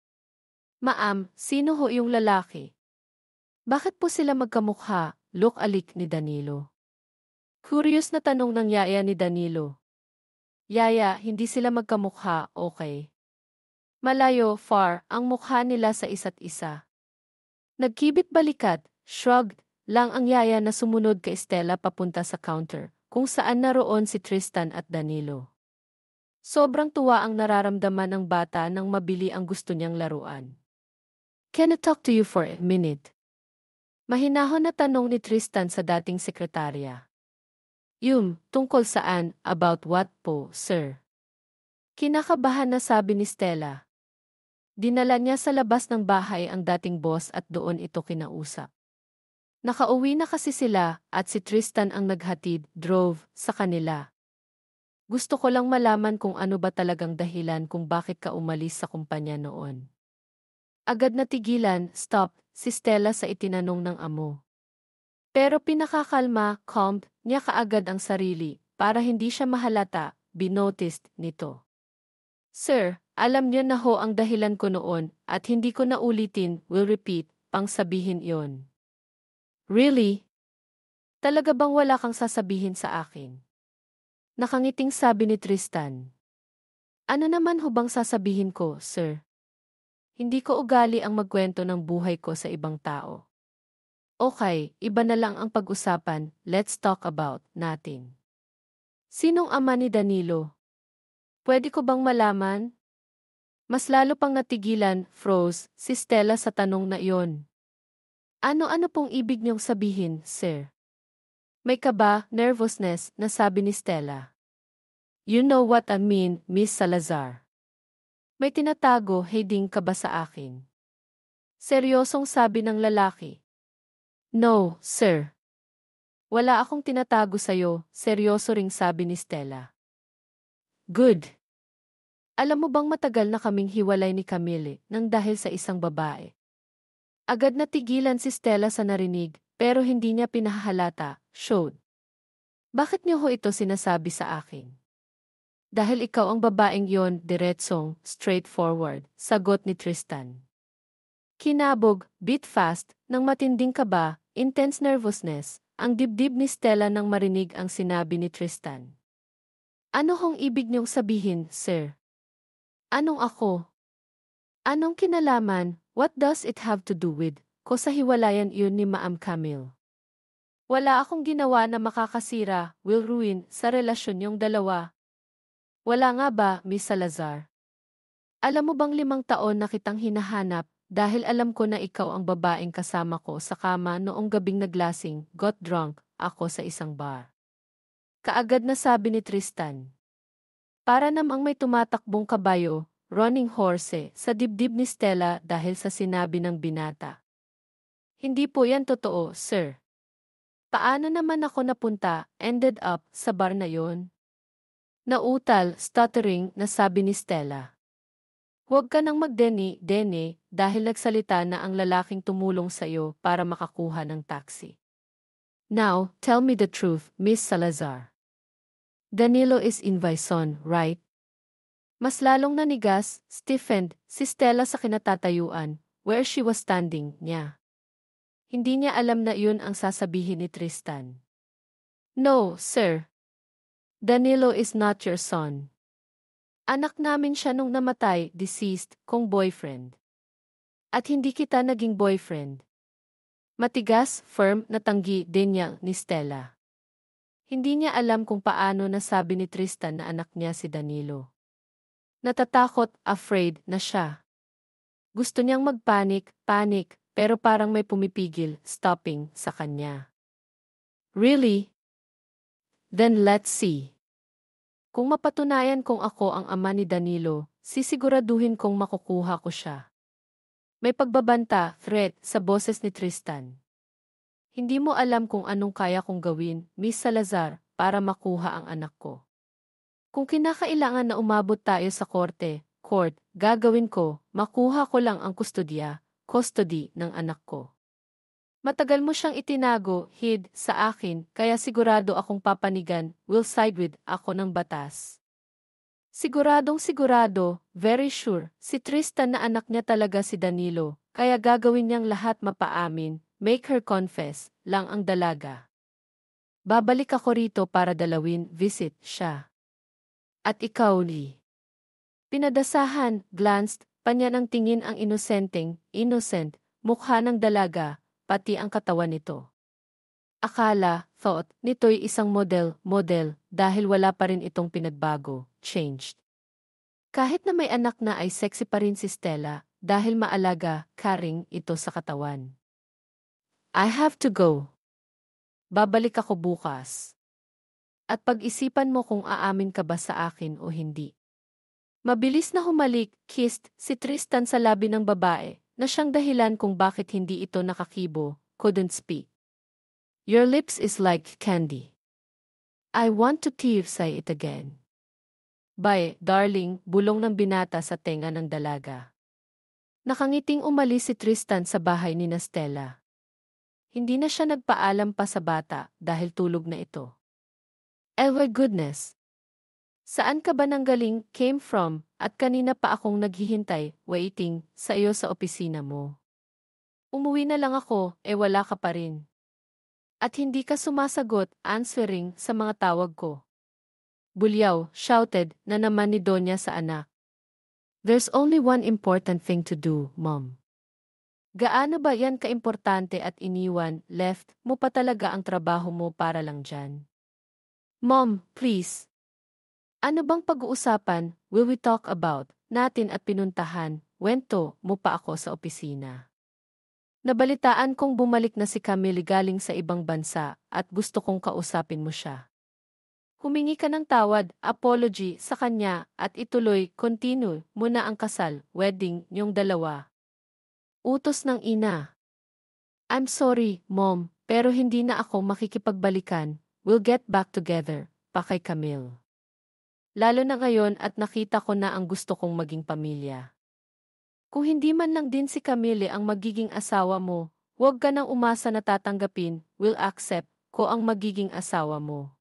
Ma'am, sino ho yung lalaki? Bakit po sila magkamukha, look-alik ni Danilo? Curious na tanong ng yaya ni Danilo. Yaya, hindi sila magkamukha, okay? Malayo, far, ang mukha nila sa isa't isa. Nagkibit balikat, shrugged, lang ang yaya na sumunod kay Stella papunta sa counter, kung saan naroon si Tristan at Danilo. Sobrang tuwa ang nararamdaman ng bata nang mabili ang gusto niyang laruan. Can I talk to you for a minute? Mahinahon na tanong ni Tristan sa dating sekretarya. Tungkol saan, about what po, sir? Kinakabahan na sabi ni Stella. Dinala niya sa labas ng bahay ang dating boss at doon ito kinausap. Nakauwi na kasi sila at si Tristan ang naghatid, drove, sa kanila. Gusto ko lang malaman kung ano ba talagang dahilan kung bakit ka umalis sa kumpanya noon. Agad na tigilan, stop, si Stella sa itinanong ng amo. Pero pinakakalma, calmed, niya kaagad ang sarili, para hindi siya mahalata, binoticed nito. Sir, alam niyo na ho ang dahilan ko noon, at hindi ko na ulitin, will repeat, pang sabihin yon. Really? Talaga bang wala kang sasabihin sa akin? Nakangiting sabi ni Tristan. Ano naman ho bang sasabihin ko, sir? Hindi ko ugali ang magkwento ng buhay ko sa ibang tao. Okay, iba na lang ang pag-usapan, let's talk about natin. Sinong ama ni Danilo? Pwede ko bang malaman? Mas lalo pang natigilan, froze, si Stella sa tanong na iyon. Ano-ano pong ibig niyong sabihin, sir? May kaba, nervousness, na sabi ni Stella. You know what I mean, Miss Salazar. May tinatago, hiding ka ba sa akin? Seryosong sabi ng lalaki. No, sir. Wala akong tinatago sa'yo, seryoso ring sabi ni Stella. Good. Alam mo bang matagal na kaming hiwalay ni Camille nang dahil sa isang babae? Agad na tigilan si Stella sa narinig, pero hindi niya pinahahalata, showed. Bakit niyo ho ito sinasabi sa akin? Dahil ikaw ang babaeng yon, diretsong, straightforward, sagot ni Tristan. Kinabog, beat fast, ng matinding kaba, intense nervousness, ang dibdib ni Stella nang marinig ang sinabi ni Tristan. Ano hong ibig niyong sabihin, sir? Anong ako? Anong kinalaman? What does it have to do with, ko sa hiwalayan iyon ni Ma'am Camille? Wala akong ginawa na makakasira, will ruin, sa relasyon niyong dalawa. Wala nga ba, Miss Salazar? Alam mo bang 5 taon na kitang hinahanap, dahil alam ko na ikaw ang babaeng kasama ko sa kama noong gabing naglasing, got drunk, ako sa isang bar. Kaagad na sabi ni Tristan. Para namang may tumatakbong kabayo, running horse, sa dibdib ni Stella dahil sa sinabi ng binata. Hindi po yan totoo, sir. Paano naman ako napunta, ended up, sa bar na yon? Nautal, stuttering, na sabi ni Stella. Huwag ka nang magdeni, dahil nagsalita na ang lalaking tumulong sa'yo para makakuha ng taxi. Now, tell me the truth, Miss Salazar. Danilo is in Bison, right? Mas lalong nanigas, stiffened, si Stella sa kinatatayuan, where she was standing, niya. Hindi niya alam na iyon ang sasabihin ni Tristan. No, sir. Danilo is not your son. Anak namin siya nung namatay, deceased, kong boyfriend. At hindi kita naging boyfriend. Matigas, firm, na tanggi din niya ni Stella. Hindi niya alam kung paano nasabi ni Tristan na anak niya si Danilo. Natatakot, afraid, na siya. Gusto niyang magpanik, pero parang may pumipigil, stopping, sa kanya. Really? Then let's see. Kung mapatunayan kong ako ang ama ni Danilo, sisiguraduhin kong makukuha ko siya. May pagbabanta, threat, sa boses ni Tristan. Hindi mo alam kung anong kaya kong gawin, Miss Salazar, para makuha ang anak ko. Kung kinakailangan na umabot tayo sa court, gagawin ko, makuha ko lang ang custody ng anak ko. Matagal mo siyang itinago, hid, sa akin, kaya sigurado akong papanigan, will side with, ako ng batas. Siguradong sigurado, very sure, si Tristan na anak niya talaga si Danilo, kaya gagawin niyang lahat mapaamin, make her confess, lang ang dalaga. Babalik ako rito para visit siya. At ikaw, Lee. Pinadasahan, glanced, panya ng tingin ang innocent, mukha ng dalaga, pati ang katawan nito. Akala, thought, nito'y isang model, dahil wala pa rin itong pinagbago, changed. Kahit na may anak na ay sexy pa rin si Stella, dahil maalaga, caring, ito sa katawan. I have to go. Babalik ako bukas. At pag-isipan mo kung aamin ka ba sa akin o hindi. Mabilis na humalik, kissed, si Tristan sa labi ng babae, na siyang dahilan kung bakit hindi ito nakakibo, couldn't speak. Your lips is like candy. I want to say it again. Bye, darling, bulong ng binata sa tenga ng dalaga. Nakangiting umalis si Tristan sa bahay ni Stella. Hindi na siya nagpaalam pa sa bata dahil tulog na ito. Oh my goodness! Saan ka ba nanggaling, came from, at kanina pa akong naghihintay, waiting, sa iyo sa opisina mo. Umuwi na lang ako, wala ka pa rin. At hindi ka sumasagot, answering, sa mga tawag ko. Bulyaw, shouted, na naman ni Donya sa anak. There's only one important thing to do, Mom. Gaano ba yan kaimportante at iniwan, left, mo pa talaga ang trabaho mo para lang dyan? Mom, please. Ano bang pag-uusapan, will we talk about, natin at pinuntahan, wento, mo pa ako sa opisina. Nabalitaan kong bumalik na si Camille galing sa ibang bansa at gusto kong kausapin mo siya. Humingi ka ng tawad, apology sa kanya at ituloy, continue, muna ang kasal, wedding, niyong dalawa. Utos ng ina. I'm sorry, Mom, pero hindi na ako makikipagbalikan, we'll get back together, pa kay Camille. Lalo na ngayon at nakita ko na ang gusto kong maging pamilya. Kung hindi man lang din si Camille ang magiging asawa mo, huwag ka nang umasa na tatanggapin, will accept, ko ang magiging asawa mo.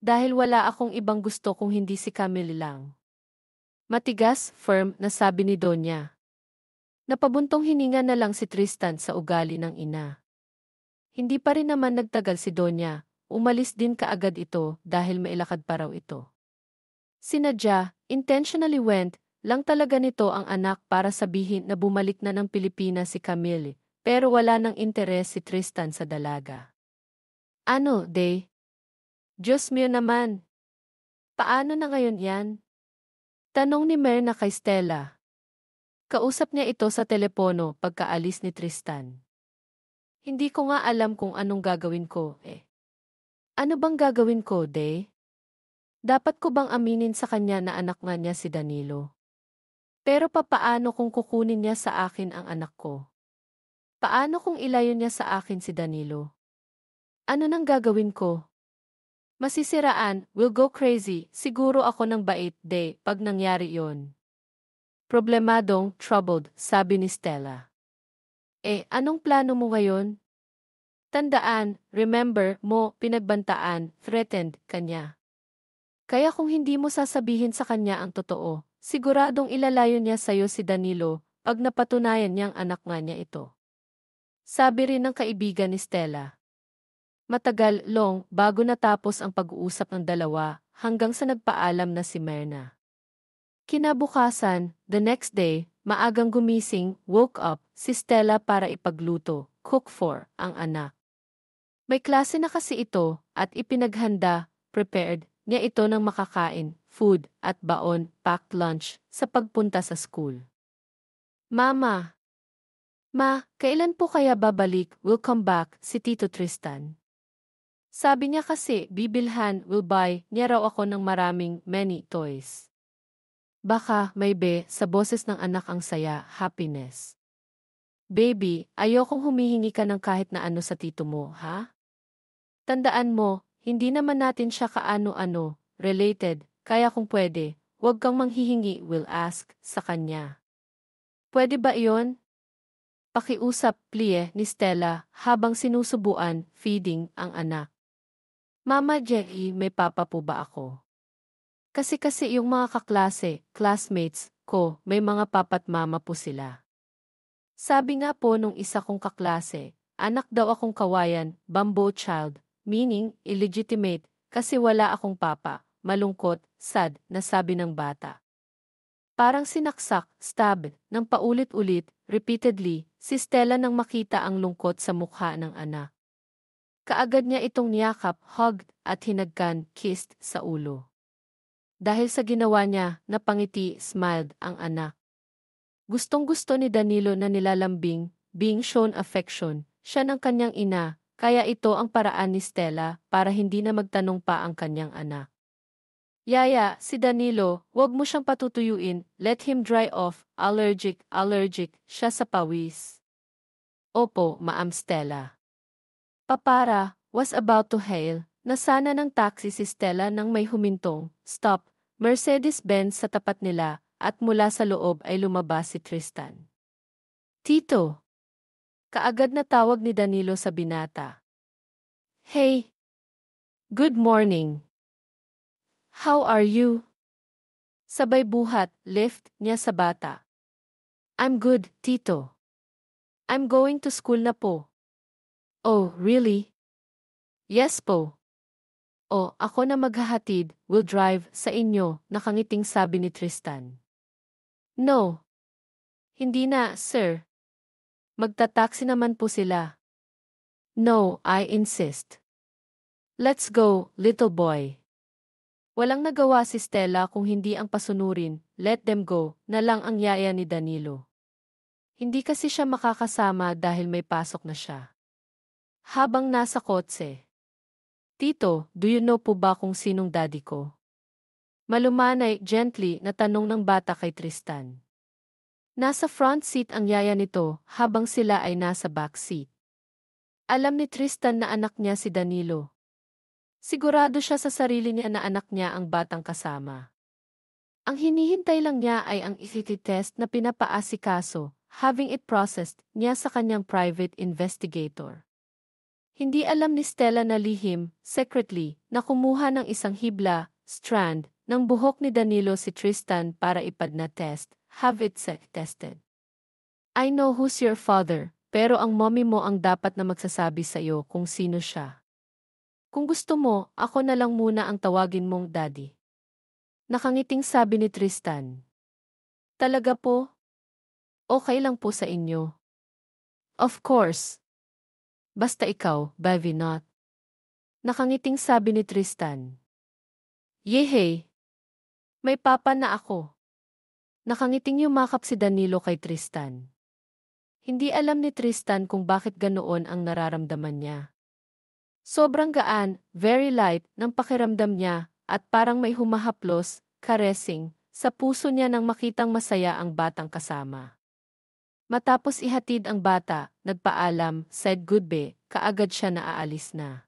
Dahil wala akong ibang gusto kung hindi si Camille lang. Matigas, firm, na sabi ni Donya. Napabuntong hininga na lang si Tristan sa ugali ng ina. Hindi pa rin naman nagtagal si Donya, umalis din kaagad ito dahil mailakad pa raw ito. Sinadya, intentionally went, lang talaga nito ang anak para sabihin na bumalik na ng Pilipinas si Camille, pero wala nang interes si Tristan sa dalaga. Ano, Day? Diyos mio naman. Paano na ngayon yan? Tanong ni Myrna kay Stella. Kausap niya ito sa telepono pagkaalis ni Tristan. Hindi ko nga alam kung anong gagawin ko, eh. Ano bang gagawin ko, Day? Dapat ko bang aminin sa kanya na anak nga niya si Danilo? Pero papaano kung kukunin niya sa akin ang anak ko? Paano kung ilayo niya sa akin si Danilo? Ano nang gagawin ko? Masisiraan, will go crazy, siguro ako ng bait, Day, pag nangyari yon. Problemadong, troubled, sabi ni Stella. Anong plano mo ngayon? Tandaan, remember mo, pinagbantaan, threatened, kanya. Kaya kung hindi mo sasabihin sa kanya ang totoo, siguradong ilalayo niya sa'yo si Danilo, pag napatunayan niyang anak nga niya ito. Sabi rin ng kaibigan ni Stella. Matagal, long, bago natapos ang pag-uusap ng dalawa, hanggang sa nagpaalam na si Myrna. Kinabukasan, the next day, maagang gumising, woke up, si Stella para ipagluto, cook for, ang anak. May klase na kasi ito, at ipinaghanda, prepared, niya ito ng makakain, food, at baon, packed lunch, sa pagpunta sa school. Mama! Ma, kailan po kaya babalik, will come back, si Tito Tristan? Sabi niya kasi, bibilhan, will buy, niya raw ako ng maraming, many toys. Baka, may be, sa boses ng anak ang saya, happiness. Baby, ayokong humihingi ka ng kahit na ano sa tito mo, ha? Tandaan mo, hindi naman natin siya kaano-ano, related, kaya kung pwede, huwag kang manghihingi, will ask, sa kanya. Pwede ba iyon? Pakiusap, plie, ni Stella, habang sinusubuan, feeding, ang anak. Mama Jerry, may papa po ba ako? Kasi yung mga kaklase, classmates, ko, may mga papa't mama po sila. Sabi nga po nung isa kong kaklase, anak daw akong kawayan, bamboo child, meaning, illegitimate, kasi wala akong papa, malungkot, sad, na sabi ng bata. Parang sinaksak, stab, ng paulit-ulit, repeatedly, si Stella nang makita ang lungkot sa mukha ng anak. Kaagad niya itong niyakap, hugged, at hinagkan, kissed, sa ulo. Dahil sa ginawa niya, napangiti, smiled, ang anak. Gustong-gusto ni Danilo na nilalambing, being shown affection, siya ng kanyang ina, kaya ito ang paraan ni Stella para hindi na magtanong pa ang kanyang anak. Yaya, si Danilo, wag mo siyang patutuyuin, let him dry off, allergic, siya sa pawis. Opo, Ma'am Stella. Papara, was about to hail, nasana ng taxi si Stella nang may humintong, stop, Mercedes-Benz sa tapat nila, at mula sa loob ay lumabas si Tristan. Tito! Kaagad na tawag ni Danilo sa binata. Hey! Good morning! How are you? Sabay buhat, lift, niya sa bata. I'm good, Tito. I'm going to school na po. Oh, really? Yes po. O, ako na maghahatid, will drive, sa inyo, nakangiting sabi ni Tristan. No. Hindi na, sir. Magta-taxi naman po sila. No, I insist. Let's go, little boy. Walang nagawa si Stella kung hindi ang pasunurin, let them go, na lang ang yaya ni Danilo. Hindi kasi siya makakasama dahil may pasok na siya. Habang nasa kotse. Tito, do you know po ba kung sinong daddy ko? Malumanay, gently, na tanong ng bata kay Tristan. Nasa front seat ang yaya nito, habang sila ay nasa back seat. Alam ni Tristan na anak niya si Danilo. Sigurado siya sa sarili niya na anak niya ang batang kasama. Ang hinihintay lang niya ay ang test na pinapaasikaso, having it processed niya sa kanyang private investigator. Hindi alam ni Stella na lihim, secretly, na kumuha ng isang hibla, strand, ng buhok ni Danilo si Tristan para ipad-na-test, have it tested. I know who's your father, pero ang mommy mo ang dapat na magsasabi sa'yo kung sino siya. Kung gusto mo, ako na lang muna ang tawagin mong daddy. Nakangiting sabi ni Tristan. Talaga po? Okay lang po sa inyo. Of course. Basta ikaw, Bevy not. Nakangiting sabi ni Tristan. Yehey! May papa na ako. Nakangiting yumakap si Danilo kay Tristan. Hindi alam ni Tristan kung bakit ganoon ang nararamdaman niya. Sobrang gaan, very light, ng pakiramdam niya at parang may humahaplos, caressing, sa puso niya nang makitang masaya ang batang kasama. Matapos ihatid ang bata, nagpaalam, said goodbye, kaagad siya naaalis na.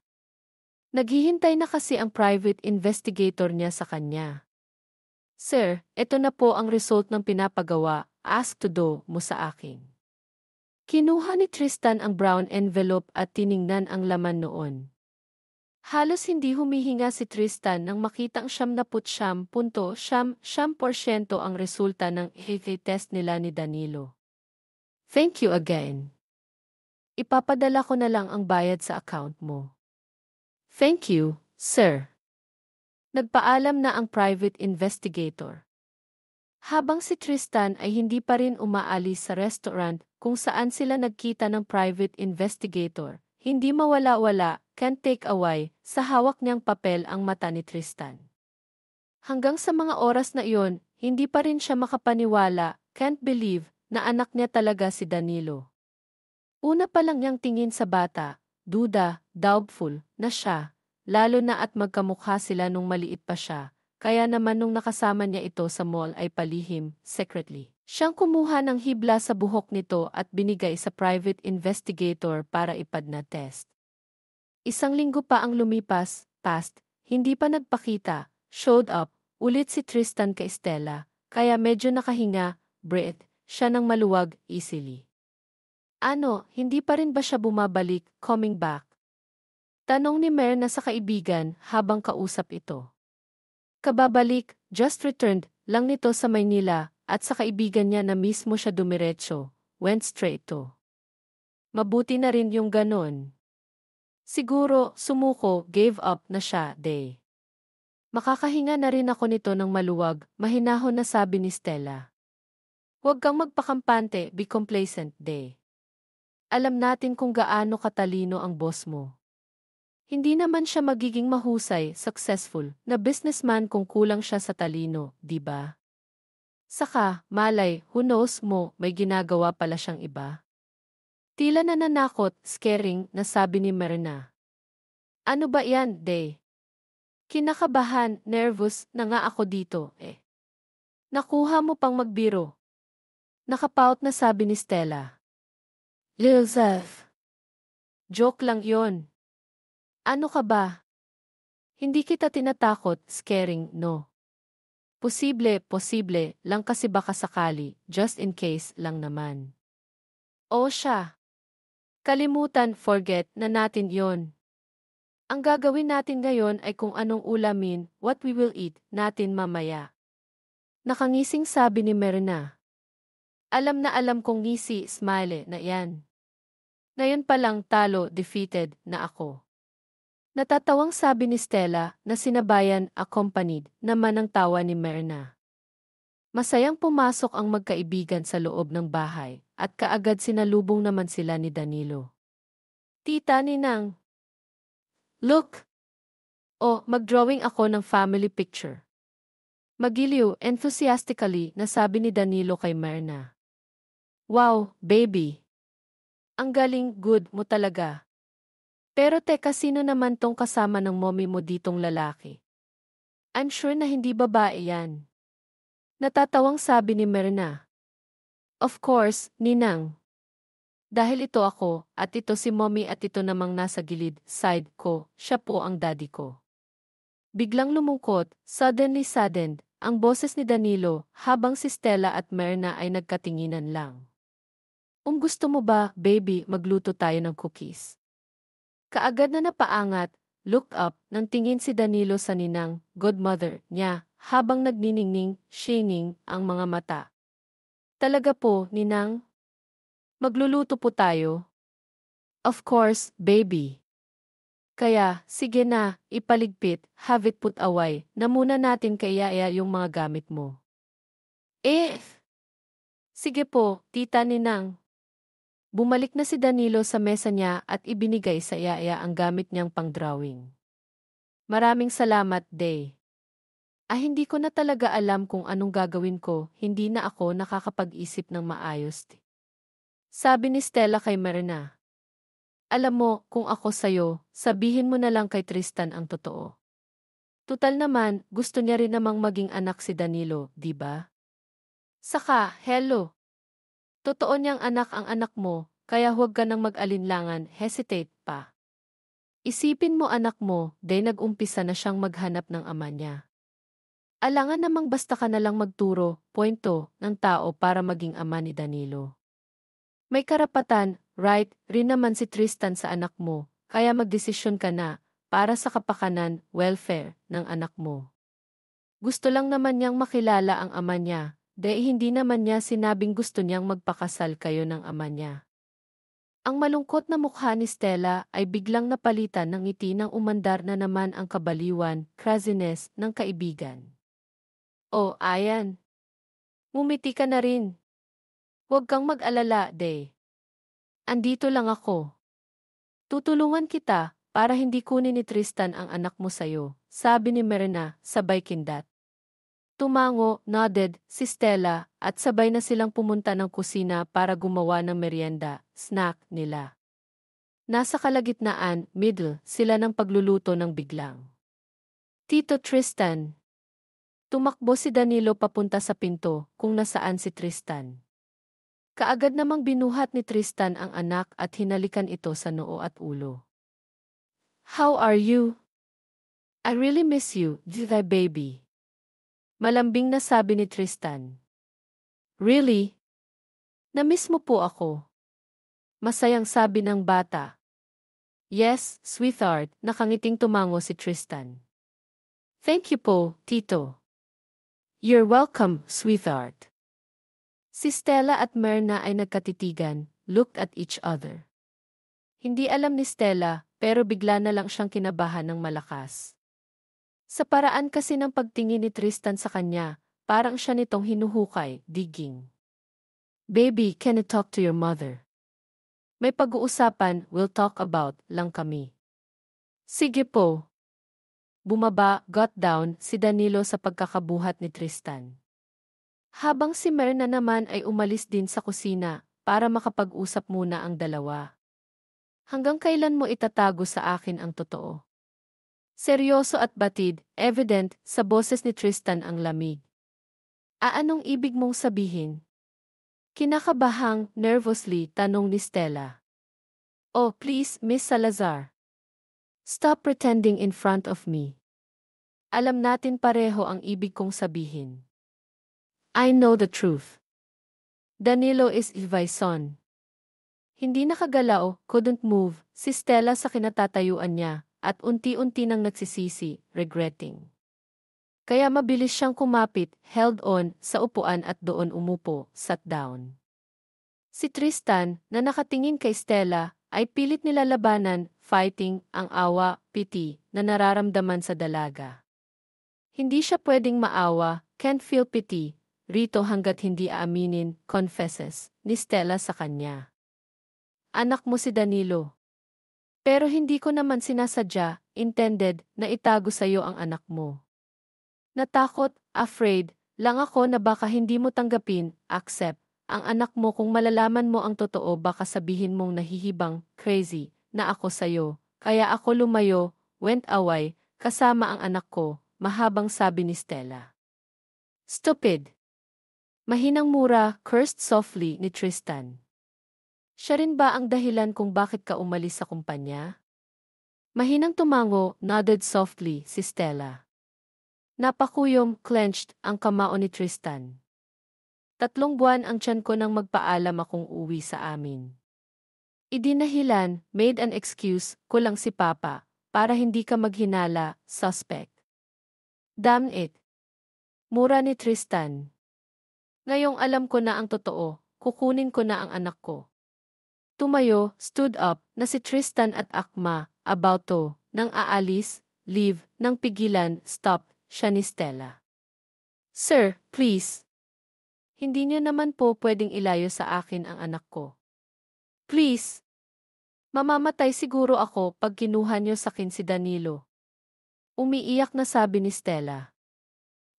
Naghihintay na kasi ang private investigator niya sa kanya. Sir, ito na po ang result ng pinapagawa, ask to do mo sa akin. Kinuha ni Tristan ang brown envelope at tiningnan ang laman noon. Halos hindi humihinga si Tristan nang makitang 79.7% ang resulta ng HIV test nila ni Danilo. Thank you again. Ipapadala ko na lang ang bayad sa account mo. Thank you, sir. Nagpaalam na ang private investigator. Habang si Tristan ay hindi pa rin umaalis sa restaurant kung saan sila nagkita ng private investigator, hindi mawala-wala, can't take away, sa hawak niyang papel ang mata ni Tristan. Hanggang sa mga oras na iyon, hindi pa rin siya makapaniwala, can't believe, na anak niya talaga si Danilo. Una pa lang niyang tingin sa bata, duda, doubtful, na siya, lalo na at magkamukha sila nung maliit pa siya, kaya naman nung nakasama niya ito sa mall ay palihim, secretly. Siyang kumuha ng hibla sa buhok nito at binigay sa private investigator para ipad-na-test. Isang linggo pa ang lumipas, past, hindi pa nagpakita, showed up, ulit si Tristan kay Stella, kaya medyo nakahinga, breath, siya nang maluwag, easily. Ano, hindi pa rin ba siya bumabalik, coming back? Tanong ni Myrna sa kaibigan habang kausap ito. Kababalik, just returned, lang nito sa Maynila, at sa kaibigan niya na mismo siya dumiretso, went straight to. Mabuti na rin yung ganon. Siguro, sumuko, gave up na siya, day. Makakahinga na rin ako nito ng maluwag, mahinahon na sabi ni Stella. Huwag kang magpakampante, be complacent, day. Alam natin kung gaano katalino ang boss mo. Hindi naman siya magiging mahusay, successful, na businessman kung kulang siya sa talino, di ba? Saka, malay, who knows mo, may ginagawa pala siyang iba. Tila nananakot, scaring, na sabi ni Myrna. Ano ba yan, Day? Kinakabahan, nervous, na nga ako dito, eh. Nakuha mo pang magbiro. Nakapout na sabi ni Stella. Joseph. Joke lang yon. Ano ka ba? Hindi kita tinatakot, scaring, no. Posible, lang kasi baka sakali, just in case lang naman. O siya. Kalimutan, forget na natin yon. Ang gagawin natin ngayon ay kung anong ulamin, what we will eat, natin mamaya. Nakangising sabi ni Myrna. Alam na alam kong ngisi, smile na yan. Ngayon pa lang talo, defeated, na ako. Natatawang sabi ni Stella na sinabayan, accompanied, naman ang tawa ni Myrna. Masayang pumasok ang magkaibigan sa loob ng bahay, at kaagad sinalubong naman sila ni Danilo. Tita Ninang. Look! O, mag-drawing ako ng family picture. Magiliw, enthusiastically, nasabi ni Danilo kay Myrna. Wow, baby! Ang galing, good mo talaga. Pero teka, sino naman tong kasama ng mommy mo ditong lalaki? I'm sure na hindi babae yan. Natatawang sabi ni Myrna. Of course, Ninang. Dahil ito ako, at ito si mommy at ito namang nasa gilid, side ko, siya po ang daddy ko. Biglang lumungkot, suddenly saddened, ang boses ni Danilo, habang si Stella at Myrna ay nagkatinginan lang. Gusto mo ba, baby, magluto tayo ng cookies? Kaagad na napaangat, look up, nang tingin si Danilo sa ninang, godmother, niya, habang nagniningning, shining, ang mga mata. Talaga po, ninang? Magluluto po tayo? Of course, baby. Kaya, sige na, ipaligpit, have it put away, na muna natin kay Yaya yung mga gamit mo. Eh! Sige po, tita ninang. Bumalik na si Danilo sa mesa niya at ibinigay sa Yaya ang gamit niyang pang-drawing. Maraming salamat, Day. Hindi ko na talaga alam kung anong gagawin ko, hindi na ako nakakapag-isip ng maayos. Sabi ni Stella kay Marina. Alam mo, kung ako sa'yo, sabihin mo na lang kay Tristan ang totoo. Tutal naman, gusto niya rin namang maging anak si Danilo, di ba? Saka, hello. Totoo niyang anak ang anak mo, kaya huwag ka nang mag-alinlangan, hesitate pa. Isipin mo anak mo, day nag-umpisa na siyang maghanap ng ama niya. Alangan namang basta ka na lang magturo, pointo, ng tao para maging ama ni Danilo. May karapatan, right, rin naman si Tristan sa anak mo, kaya magdesisyon ka na, para sa kapakanan, welfare, ng anak mo. Gusto lang naman niyang makilala ang ama niya, dahil hindi naman niya sinabing gusto niyang magpakasal kayo ng ama niya. Ang malungkot na mukha ni Stella ay biglang napalitan ng ngiti nang umandar na naman ang kabaliwan, craziness, ng kaibigan. Oh, ayan. Ngumiti ka na rin. Huwag kang mag-alala, Day. Andito lang ako. Tutulungan kita, para hindi kunin ni Tristan ang anak mo sa'yo, sabi ni Marina, sabay kindat. Tumango, nodded, si Stella, at sabay na silang pumunta ng kusina para gumawa ng merienda, snack, nila. Nasa kalagitnaan, middle, sila ng pagluluto ng biglang. Tito Tristan. Tumakbo si Danilo papunta sa pinto, kung nasaan si Tristan. Kaagad namang binuhat ni Tristan ang anak at hinalikan ito sa noo at ulo. How are you? I really miss you, dear baby. Malambing na sabi ni Tristan. Really? Namiss mo po ako. Masayang sabi ng bata. Yes, sweetheart, nakangiting tumango si Tristan. Thank you po, Tito. You're welcome, sweetheart. Si Stella at Myrna ay nagkatitigan, looked at each other. Hindi alam ni Stella, pero bigla na lang siyang kinabahan ng malakas. Sa paraan kasi ng pagtingin ni Tristan sa kanya, parang siya nitong hinuhukay, digging. Baby, can you talk to your mother? May pag-uusapan, we'll talk about, lang kami. Sige po. Bumaba, got down, si Danilo sa pagkakabuhat ni Tristan. Habang si Myrna naman ay umalis din sa kusina, para makapag-usap muna ang dalawa. Hanggang kailan mo itatago sa akin ang totoo? Seryoso at batid, evident, sa boses ni Tristan ang lamig. Anong ibig mong sabihin? Kinakabahang, nervously, tanong ni Stella. Oh, please, Miss Salazar. Stop pretending in front of me. Alam natin pareho ang ibig kong sabihin. I know the truth. Danilo is Ivy's son. Hindi nakagalaw, couldn't move, si Stella sa kinatatayuan niya, at unti-unti nang nagsisisi, regretting. Kaya mabilis siyang kumapit, held on, sa upuan at doon umupo, sat down. Si Tristan, na nakatingin kay Stella, ay pilit nilalabanan, fighting, ang awa, pity, na nararamdaman sa dalaga. Hindi siya pwedeng maawa, can't feel pity, rito hanggat hindi aaminin, confesses, ni Stella sa kanya. Anak mo si Danilo. Pero hindi ko naman sinasadya, intended, na itago sa'yo ang anak mo. Natakot, afraid, lang ako na baka hindi mo tanggapin, accept, ang anak mo kung malalaman mo ang totoo baka sabihin mong nahihibang, crazy, na ako sa'yo. Kaya ako lumayo, went away, kasama ang anak ko, mahabang sabi ni Stella. Stupid! Mahinang mura, cursed softly ni Tristan. Siya rin ba ang dahilan kung bakit ka umalis sa kumpanya? Mahinang tumango, nodded softly, si Stella. Napakuyom, clenched, ang kamao ni Tristan. 3 buwan ang tiyan ko nang magpaalam akong uwi sa amin. Idinahilan, made an excuse, ko lang si Papa, para hindi ka maghinala, suspect. Damn it. Mura ni Tristan. Ngayong alam ko na ang totoo, kukunin ko na ang anak ko. Tumayo, stood up, na si Tristan at Akma, about to, nang aalis, leave, nang pigilan, stop, siya ni Stella. Sir, please. Hindi niyo naman po pwedeng ilayo sa akin ang anak ko. Please. Mamamatay siguro ako pag kinuha niyo sa akin si Danilo. Umiiyak na sabi ni Stella.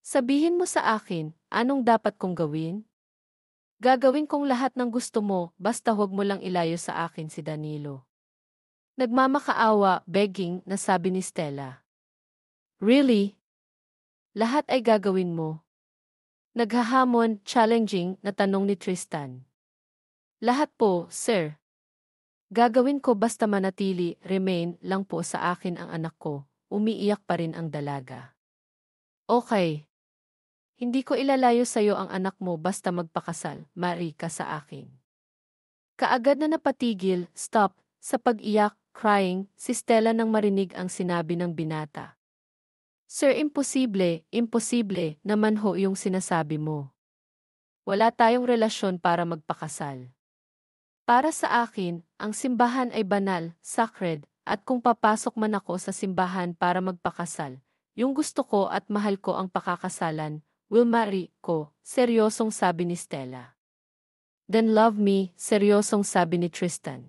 Sabihin mo sa akin, anong dapat kong gawin? Gagawin kong lahat ng gusto mo, basta huwag mo lang ilayo sa akin si Danilo. Nagmamakaawa, begging, na sabi ni Stella. Really? Lahat ay gagawin mo? Naghahamon, challenging, na tanong ni Tristan. Lahat po, sir. Gagawin ko basta manatili, remain lang po sa akin ang anak ko. Umiiyak pa rin ang dalaga. Okay. Hindi ko ilalayo sa'yo ang anak mo basta magpakasal, mari ka sa akin. Kaagad na napatigil, stop, sa pag-iyak, crying, si Stella nang marinig ang sinabi ng binata. Sir, imposible naman ho yung sinasabi mo. Wala tayong relasyon para magpakasal. Para sa akin, ang simbahan ay banal, sacred, at kung papasok man ako sa simbahan para magpakasal, yung gusto ko at mahal ko ang pakakasalan, will marry ko, seryosong sabi ni Stella. Then love me, seryosong sabi ni Tristan.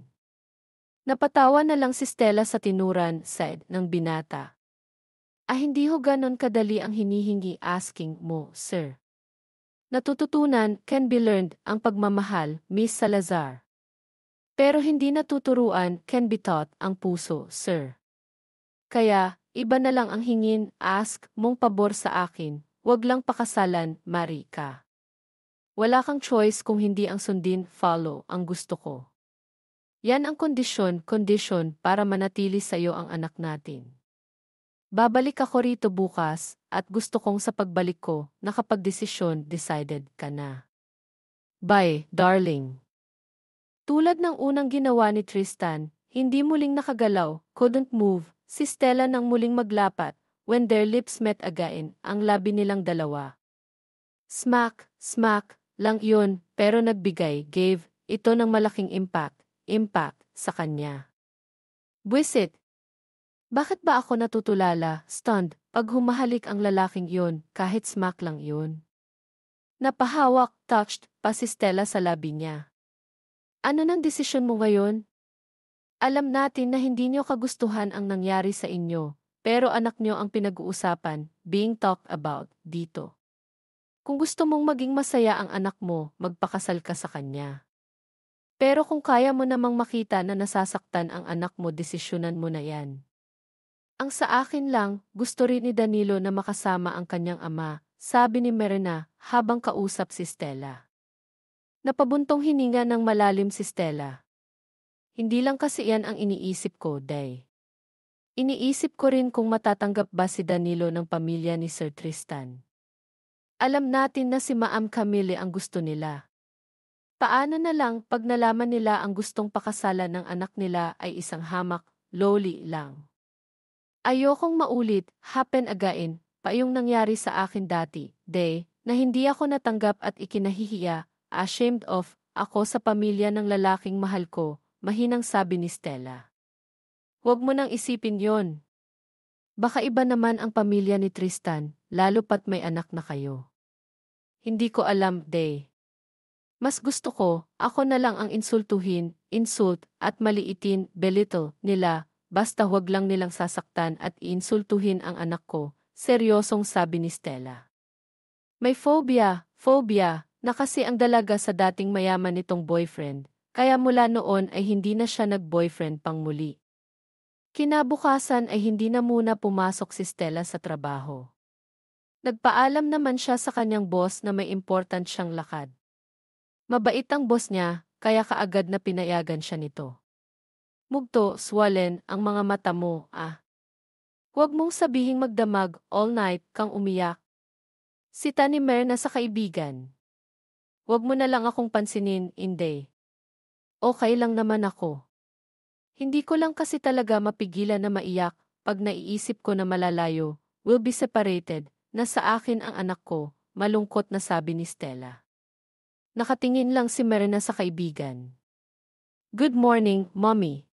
Napatawa na lang si Stella sa tinuran, said, ng binata. Hindi ho ganon kadali ang hinihingi asking mo, sir. Natututunan, can be learned, ang pagmamahal, Miss Salazar. Pero hindi natuturuan, can be taught, ang puso, sir. Kaya, iba na lang ang hingin, ask, mong pabor sa akin, wag lang pakasalan, mari ka. Wala kang choice kung hindi ang sundin, follow, ang gusto ko. Yan ang kondisyon para manatili sa'yo ang anak natin. Babalik ako rito bukas, at gusto kong sa pagbalik ko, nakapagdesisyon, decided ka na. Bye, darling. Tulad ng unang ginawa ni Tristan, hindi muling nakagalaw, couldn't move, si Stella nang muling maglapat, when their lips met again, ang labi nilang dalawa. Smack, smack, lang yun, pero nagbigay, gave, ito ng malaking impact, sa kanya. Buwisit. Bakit ba ako natutulala, stunned, pag humahalik ang lalaking yun, kahit smack lang yun? Napahawak, touched, pa si Stella sa labi niya. Ano nang desisyon mo ngayon? Alam natin na hindi niyo kagustuhan ang nangyari sa inyo, pero anak niyo ang pinag-uusapan, being talked about, dito. Kung gusto mong maging masaya ang anak mo, magpakasal ka sa kanya. Pero kung kaya mo namang makita na nasasaktan ang anak mo, desisyonan mo na yan. Ang sa akin lang, gusto rin ni Danilo na makasama ang kanyang ama, sabi ni Merna, habang kausap si Stella. Napabuntong hininga ng malalim si Stella. Hindi lang kasi yan ang iniisip ko, Day. Iniisip ko rin kung matatanggap ba si Danilo ng pamilya ni Sir Tristan. Alam natin na si Ma'am Camille ang gusto nila. Paano na lang pag nalaman nila ang gustong pakasalan ng anak nila ay isang hamak, lowly lang. Ayokong maulit, happen again, pa yung nangyari sa akin dati, Day, na hindi ako natanggap at ikinahihiya, ashamed of, ako sa pamilya ng lalaking mahal ko, mahinang sabi ni Stella. Huwag mo nang isipin yon. Baka iba naman ang pamilya ni Tristan, lalo pat may anak na kayo. Hindi ko alam, Day. Mas gusto ko, ako na lang ang insultuhin, insult, at maliitin, belittle, nila, basta huwag lang nilang sasaktan at iinsultuhin ang anak ko, seryosong sabi ni Stella. May phobia, na kasi ang dalaga sa dating mayaman nitong boyfriend, kaya mula noon ay hindi na siya nag-boyfriend pang muli. Kinabukasan ay hindi na muna pumasok si Stella sa trabaho. Nagpaalam naman siya sa kanyang boss na may important siyang lakad. Mabait ang boss niya, kaya kaagad na pinayagan siya nito. Mugto, swollen, ang mga mata mo, ah. Huwag mong sabihing magdamag, all night, kang umiyak. Sita ni Merna sa kaibigan. Huwag mo na lang akong pansinin, Inday. Okay lang naman ako. Hindi ko lang kasi talaga mapigilan na maiyak pag naiisip ko na malalayo, will be separated, na sa akin ang anak ko, malungkot na sabi ni Stella. Nakatingin lang si Myrna sa kaibigan. Good morning, Mommy.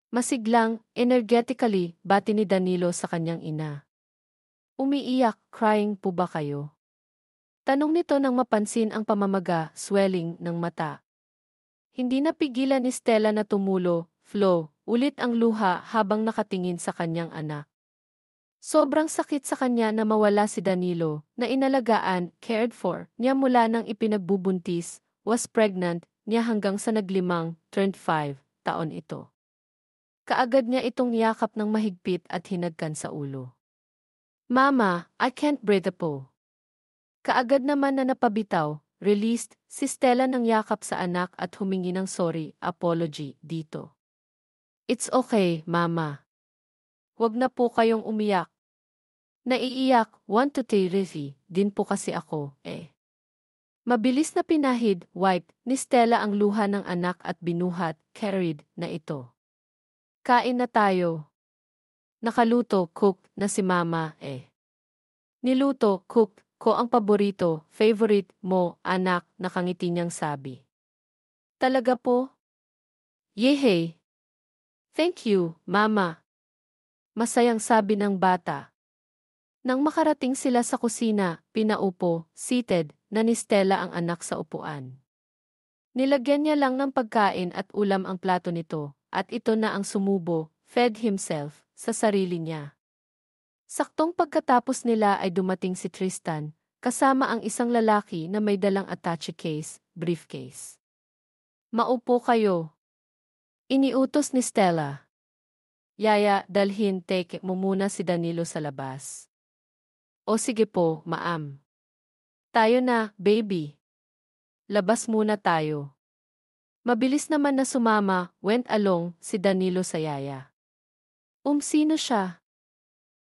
Masiglang, energetically, bati ni Danilo sa kanyang ina. Umiiyak, crying po ba kayo? Tanong nito nang mapansin ang pamamaga, swelling, ng mata. Hindi napigilan ni Stella na tumulo, flow, ulit ang luha habang nakatingin sa kanyang anak. Sobrang sakit sa kanya na mawala si Danilo, na inalagaan, cared for, niya mula nang ipinagbubuntis, was pregnant, niya hanggang sa naglimang, turned 5, taon ito. Kaagad niya itong yakap ng mahigpit at hinagkan sa ulo. Mama, I can't breathe po. Kaagad naman na napabitaw, released, si Stella ng yakap sa anak at humingi ng sorry, apology, dito. It's okay, Mama. Wag na po kayong umiyak. Naiiyak, want to teary, din po kasi ako, eh. Mabilis na pinahid, wipe, ni Stella ang luha ng anak at binuhat, carried, na ito. Kain na tayo. Nakaluto, cook, na si Mama, eh. Niluto, cook, ko ang paborito, favorite mo, anak, nakangiti niyang sabi. Talaga po? Yehey! Thank you, Mama. Masayang sabi ng bata. Nang makarating sila sa kusina, pinaupo, seated, na ni Stella ang anak sa upuan. Nilagyan niya lang ng pagkain at ulam ang plato nito, at ito na ang sumubo, fed himself, sa sarili niya. Saktong pagkatapos nila ay dumating si Tristan, kasama ang isang lalaki na may dalang attache case, briefcase. Maupo kayo. Iniutos ni Stella. Yaya, dalhin take mo muna si Danilo sa labas. O sige po, maam. Tayo na, baby. Labas muna tayo. Mabilis naman na sumama, went along, si Danilo sa yaya. Sino siya?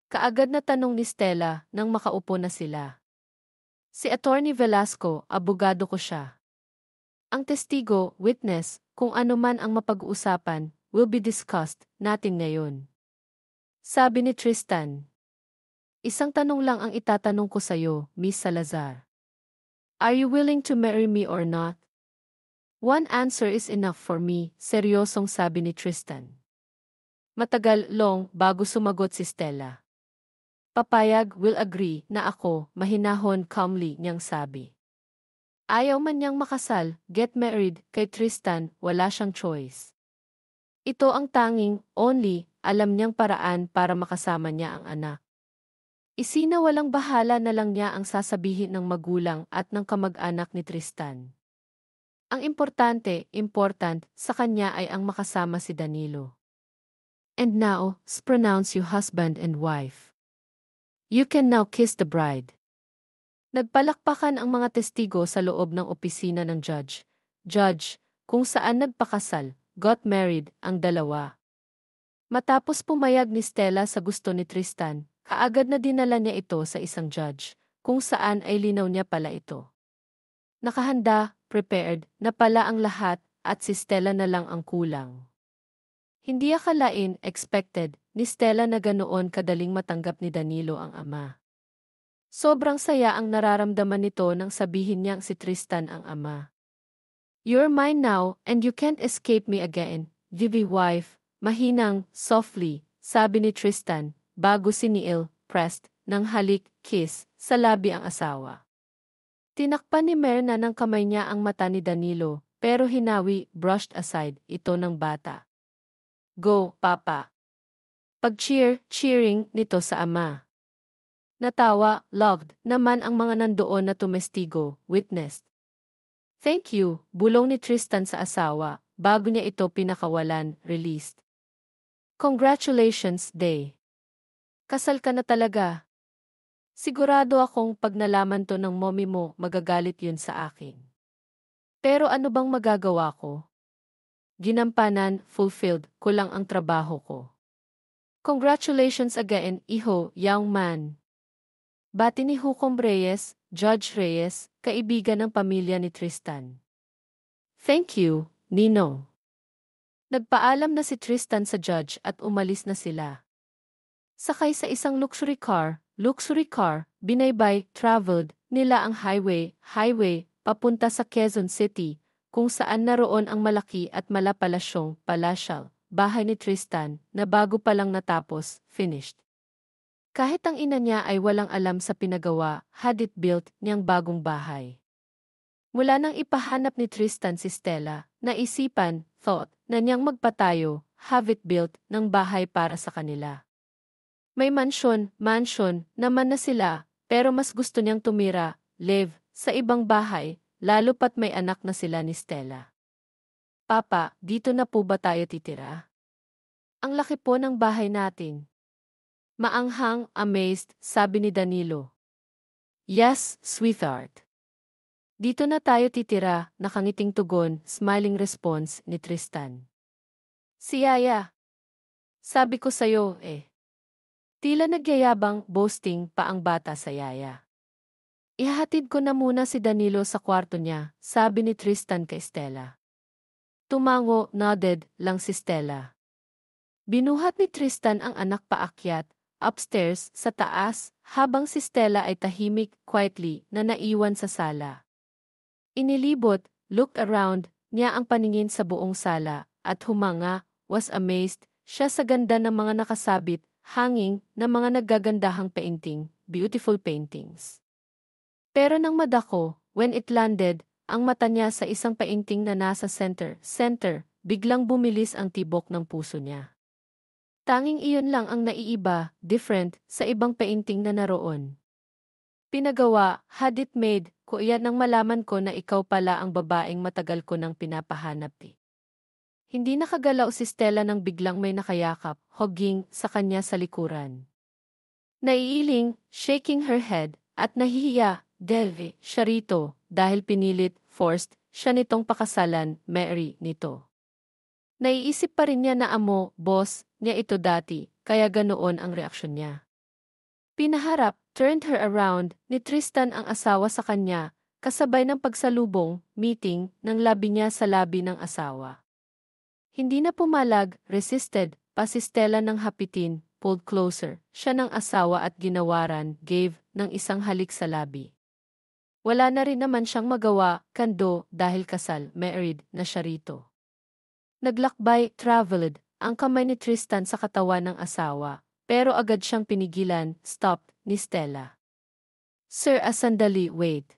Kaagad na tanong ni Stella nang makaupo na sila. Si Attorney Velasco, abogado ko siya. Ang testigo, witness, kung ano man ang mapag-uusapan, will be discussed natin ngayon. Sabi ni Tristan. Isang tanong lang ang itatanong ko sa'yo, Miss Salazar. Are you willing to marry me or not? One answer is enough for me, seryosong sabi ni Tristan. Matagal, long, bago sumagot si Stella. Papayag, will agree, na ako, mahinahon, calmly, niyang sabi. Ayaw man niyang makasal, get married, kay Tristan, wala siyang choice. Ito ang tanging, only, alam niyang paraan para makasama niya ang anak. Isinawalang bahala na lang niya ang sasabihin ng magulang at ng kamag-anak ni Tristan. Ang important sa kanya ay ang makasama si Danilo. And now, pronounce you husband and wife. You can now kiss the bride. Nagpalakpakan ang mga testigo sa loob ng opisina ng judge. Judge, kung saan nagpakasal, got married, ang dalawa. Matapos pumayag ni Stella sa gusto ni Tristan, kaagad na dinala niya ito sa isang judge, kung saan ay linaw niya pala ito. Nakahanda, prepared, na pala ang lahat, at si Stella na lang ang kulang. Hindi akalain, expected, ni Stella na ganoon kadaling matanggap ni Danilo ang ama. Sobrang saya ang nararamdaman nito nang sabihin niyang si Tristan ang ama. You're mine now, and you can't escape me again, Vivi wife, mahinang, softly, sabi ni Tristan, bago siniil, pressed, ng halik, kiss, sa labi ang asawa. Tinakpan ni Myrna ng kamay niya ang mata ni Danilo, pero hinawi, brushed aside, ito ng bata. Go, Papa. Cheering nito sa ama. Natawa, loved, naman ang mga nandoon na tumestigo, witnessed. Thank you, bulong ni Tristan sa asawa, bago niya ito pinakawalan, released. Congratulations, Day. Kasal ka na talaga. Sigurado akong pag nalaman to ng mommy mo, magagalit yun sa akin. Pero ano bang magagawa ko? Ginampanan, fulfilled, ko lang ang trabaho ko. Congratulations again, iho, young man. Bati ni Hukom Reyes, Judge Reyes, kaibigan ng pamilya ni Tristan. Thank you, Ninong. Nagpaalam na si Tristan sa judge at umalis na sila. Sakay sa isang luxury car, binaybay, traveled nila ang highway, papunta sa Quezon City, kung saan naroon ang malaki at palasyal, bahay ni Tristan, na bago pa lang natapos, finished. Kahit ang ina niya ay walang alam sa pinagawa, had it built niyang bagong bahay. Mula nang ipahanap ni Tristan si Stella, thought, na niyang magpatayo, have it built, ng bahay para sa kanila. May mansion naman na sila, pero mas gusto niyang tumira, live, sa ibang bahay, lalo pat may anak na sila ni Stella. Papa, dito na po ba tayo titira? Ang laki po ng bahay natin. Maanghang, amazed, sabi ni Danilo. Yes, sweetheart. Dito na tayo titira, nakangiting tugon, smiling response ni Tristan. Si Yaya. Sabi ko sa'yo, eh. Tila nagyayabang, boasting pa ang bata sa Yaya. Ihahatid ko na muna si Danilo sa kwarto niya, sabi ni Tristan kay Stella. Tumango, nodded lang si Stella. Binuhat ni Tristan ang anak paakyat, upstairs, sa taas, habang si Stella ay tahimik, quietly, na naiwan sa sala. Inilibot, looked around, niya ang paningin sa buong sala, at humanga, was amazed, siya sa ganda ng mga nakasabit, hanging, na mga naggagandahang painting, beautiful paintings. Pero nang madako, when it landed, ang mata niya sa isang painting na nasa center, biglang bumilis ang tibok ng puso niya. Tanging iyon lang ang naiiba, different, sa ibang painting na naroon. Pinagawa, had it made, ko iyan nang malaman ko na ikaw pala ang babaeng matagal ko nang pinapahanap eh. Hindi nakagalaw si Stella nang biglang may nakayakap, hugging, sa kanya sa likuran. Naiiling, shaking her head, at nahihiya, siya rito, dahil pinilit, forced, siya nitong pakasalan, Mary, nito. Naiisip pa rin niya na boss, niya ito dati, kaya ganoon ang reaksyon niya. Pinaharap, turned her around, ni Tristan ang asawa sa kanya, kasabay ng pagsalubong, meeting, ng labi niya sa labi ng asawa. Hindi na pumalag, resisted, pa si Stella ng hapitin, pulled closer, siya ng asawa at ginawaran, gave, ng isang halik sa labi. Wala na rin naman siyang magawa, kando, dahil kasal, married, na siya rito. Naglakbay, traveled, ang kamay ni Tristan sa katawan ng asawa, pero agad siyang pinigilan, stopped, ni Stella. Sir, sandali, wait.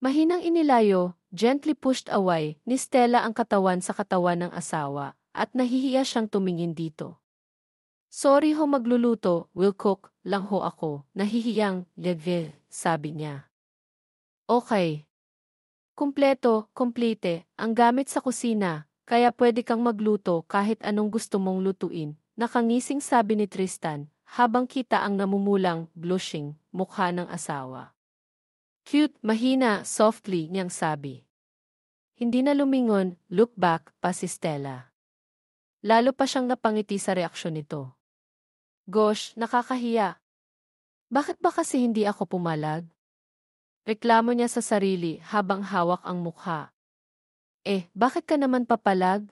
Mahinang inilayo, gently pushed away, ni Stella ang katawan sa katawan ng asawa, at nahihiya siyang tumingin dito. Sorry ho, magluluto, will cook, lang ho ako, nahihiyang, sabi niya. Okay. Komplete, ang gamit sa kusina, kaya pwede kang magluto kahit anong gusto mong lutuin, nakangising sabi ni Tristan, habang kita ang namumulang, blushing, mukha ng asawa. Cute, mahina, softly, niyang sabi. Hindi na lumingon, look back, pa si Stella. Lalo pa siyang napangiti sa reaksyon nito. Gosh, nakakahiya. Bakit ba kasi hindi ako pumalag? Reklamo niya sa sarili habang hawak ang mukha. Bakit ka naman papalag?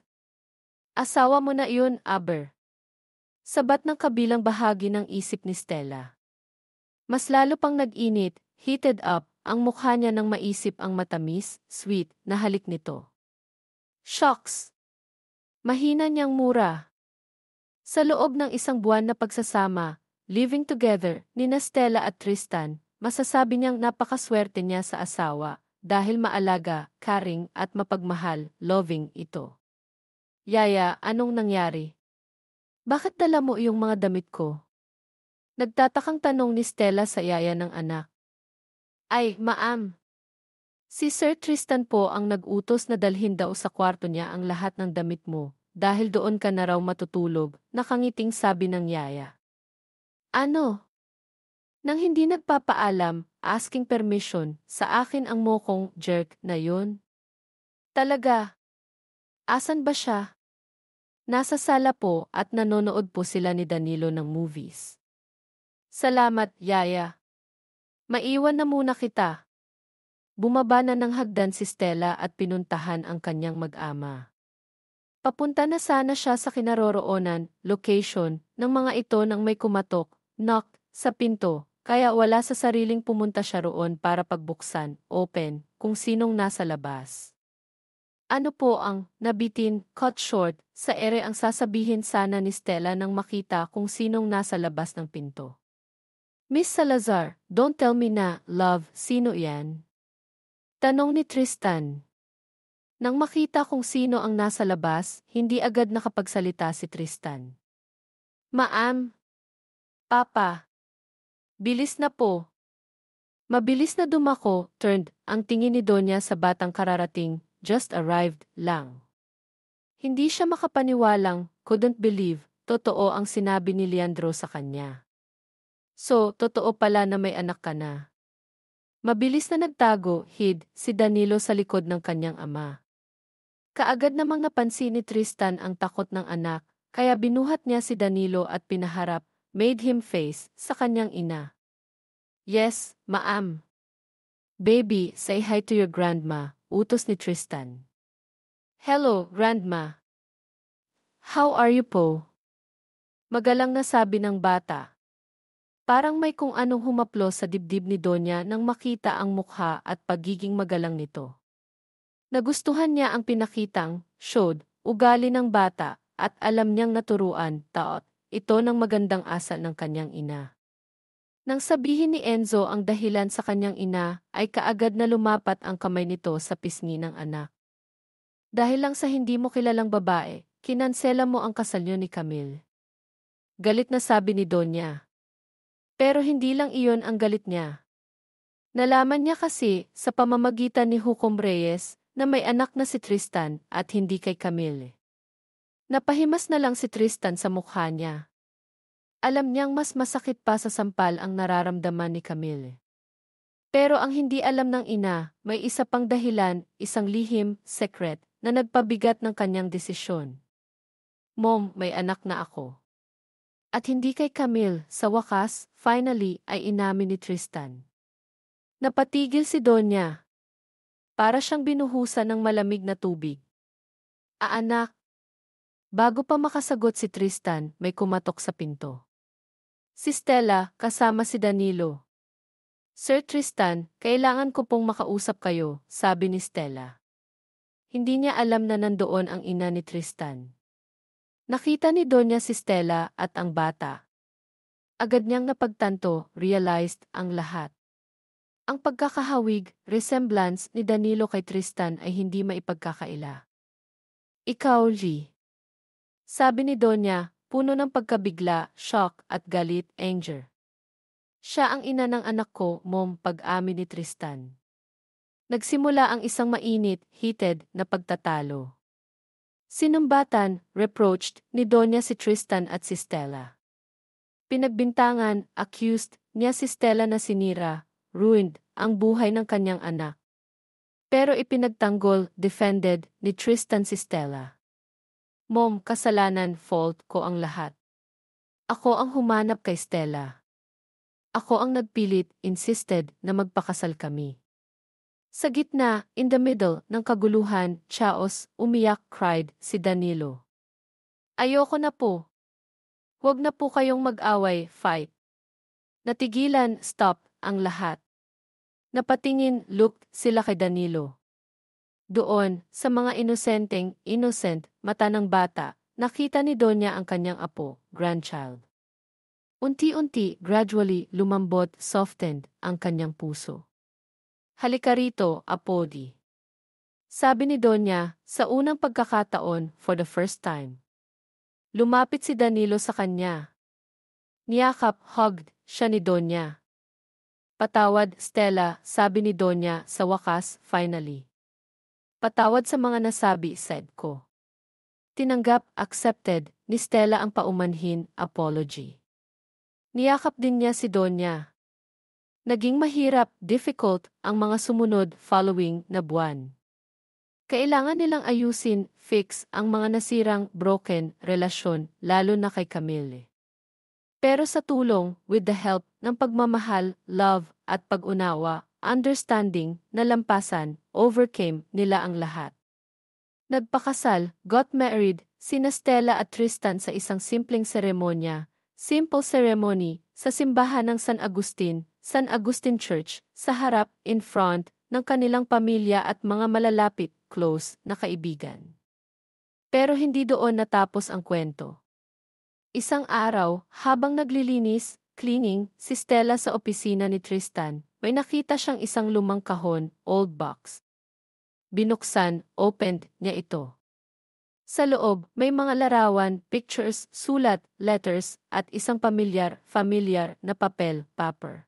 Asawa mo na iyon, Aber. Sabat ng kabilang bahagi ng isip ni Stella. Mas lalo pang nag-init, heated up, ang mukha niya nang maisip ang matamis, sweet, na halik nito. Shocks! Mahina niyang mura. Sa loob ng isang buwan na pagsasama, living together, nina Stella at Tristan, masasabi niyang napakaswerte niya sa asawa, dahil maalaga, caring, at mapagmahal, loving ito. Yaya, anong nangyari? Bakit dala mo yung mga damit ko? Nagtatakang tanong ni Stella sa yaya ng anak. Ay, ma'am. Si Sir Tristan po ang nag-utos na dalhin daw sa kwarto niya ang lahat ng damit mo, dahil doon ka na raw matutulog, nakangiting sabi ng yaya. Ano? Nang hindi nagpapaalam, asking permission, sa akin ang mokong jerk na yun? Talaga? Asan ba siya? Nasa sala po at nanonood po sila ni Danilo ng movies. Salamat, yaya. Maiwan na muna kita. Bumaba na ng hagdan si Stella at pinuntahan ang kanyang mag-ama. Papunta na sana siya sa kinaroroonan, location, ng mga ito nang may kumatok, knock, sa pinto, kaya wala sa sariling pumunta siya roon para pagbuksan, open, kung sinong nasa labas. Ano po ang, nabitin, cut short, sa ere ang sasabihin sana ni Stella nang makita kung sinong nasa labas ng pinto. Miss Salazar, don't tell me na, love, sino yan? Tanong ni Tristan. Nang makita kung sino ang nasa labas, hindi agad nakapagsalita si Tristan. Ma'am, Papa, bilis na po. Mabilis na dumako, turned, ang tingin ni Donya sa batang kararating, just arrived, lang. Hindi siya makapaniwalang, couldn't believe, totoo ang sinabi ni Leandro sa kanya. So, totoo pala na may anak ka na. Mabilis na nagtago, hid, si Danilo sa likod ng kanyang ama. Kaagad namang napansin ni Tristan ang takot ng anak, kaya binuhat niya si Danilo at pinaharap, made him face, sa kanyang ina. Yes, ma'am. Baby, say hi to your grandma, utos ni Tristan. Hello, grandma. How are you po? Magalang na sabi ng bata. Parang may kung anong humaplos sa dibdib ni Donya nang makita ang mukha at pagiging magalang nito. Nagustuhan niya ang pinakitang, showed, ugali ng bata, at alam niyang naturuan, ito ng magandang asal ng kanyang ina. Nang sabihin ni Enzo ang dahilan sa kanyang ina, ay kaagad na lumapat ang kamay nito sa pisngi ng anak. Dahil lang sa hindi mo kilalang babae, kinansela mo ang kasal niyo ni Camille. Galit na sabi ni Donya. Pero hindi lang iyon ang galit niya. Nalaman niya kasi, sa pamamagitan ni Hukom Reyes, na may anak na si Tristan at hindi kay Camille. Napahimas na lang si Tristan sa mukha niya. Alam niyang mas masakit pa sa sampal ang nararamdaman ni Camille. Pero ang hindi alam ng ina, may isa pang dahilan, isang lihim, secret, na nagpabigat ng kanyang desisyon. Mom, may anak na ako. At hindi kay Camille, sa wakas, finally, ay inamin ni Tristan. Napatigil si Donya. Para siyang binuhusan ng malamig na tubig. Anak. Bago pa makasagot si Tristan, may kumatok sa pinto. Si Stella, kasama si Danilo. Sir Tristan, kailangan ko pong makausap kayo, sabi ni Stella. Hindi niya alam na nandoon ang ina ni Tristan. Nakita ni Donya si Stella at ang bata. Agad niyang napagtanto, realized, ang lahat. Ang pagkakahawig, resemblance ni Danilo kay Tristan ay hindi maipagkakaila. Ikaw, G. Sabi ni Donya, puno ng pagkabigla, shock at galit, anger. Siya ang ina ng anak ko, mom, pag-amin ni Tristan. Nagsimula ang isang mainit, heated, na pagtatalo. Sinumbatan, reproached, ni Donya si Tristan at si Stella. Pinagbintangan, accused, niya si Stella na sinira, ruined, ang buhay ng kanyang anak. Pero ipinagtanggol, defended, ni Tristan si Stella. Mom, kasalanan, fault ko ang lahat. Ako ang humanap kay Stella. Ako ang nagpilit, insisted, na magpakasal kami. Sa gitna, in the middle, ng kaguluhan, chaos, umiyak, cried, si Danilo. Ayoko na po. Huwag na po kayong mag-away, fight. Natigilan, stop, ang lahat. Napatingin, looked, sila kay Danilo. Doon, sa mga innocent, mata ng bata, nakita ni Donya ang kanyang apo, grandchild. Unti-unti, gradually, lumambot, softened, ang kanyang puso. Halika rito, Apodi. Sabi ni Donya, sa unang pagkakataon, for the first time. Lumapit si Danilo sa kanya. Niyakap, hugged, siya ni Donya. Patawad, Stella, sabi ni Donya, sa wakas, finally. Patawad sa mga nasabi, said ko. Tinanggap, accepted, ni Stella ang paumanhin, apology. Niyakap din niya si Donya. Naging mahirap, difficult, ang mga sumunod, following, na buwan. Kailangan nilang ayusin, fix, ang mga nasirang, broken, relasyon, lalo na kay Camille. Pero sa tulong, with the help, ng pagmamahal, love, at pag-unawa, understanding, nalampasan, overcame nila ang lahat. Nagpakasal, got married, sina Stella at Tristan sa isang simpleng seremonya, simple ceremony, sa simbahan ng San Agustin Church, sa harap, in front, ng kanilang pamilya at mga malalapit, close, na kaibigan. Pero hindi doon natapos ang kwento. Isang araw, habang naglilinis, cleaning, si Stella sa opisina ni Tristan, may nakita siyang isang lumang kahon, old box. Binuksan, opened niya ito. Sa loob, may mga larawan, pictures, sulat, letters, at isang familiar na papel, paper.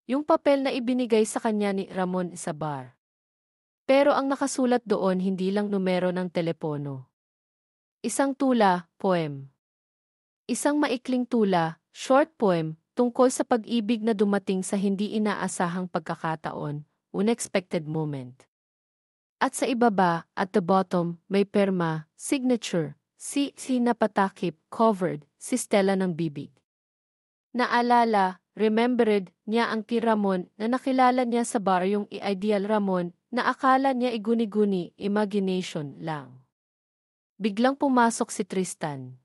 Yung papel na ibinigay sa kanya ni Ramon sa bar. Pero ang nakasulat doon hindi lang numero ng telepono. Isang tula, poem. Isang maikling tula, short poem, tungkol sa pag-ibig na dumating sa hindi inaasahang pagkakataon, unexpected moment. At sa ibaba, at the bottom, may perma, signature, si napatakip, covered, si Stella ng bibig. Naalala, remembered niya ang kay Ramon na nakilala niya sa bar yung ideal Ramon na akala niya iguni-guni, imagination lang. Biglang pumasok si Tristan.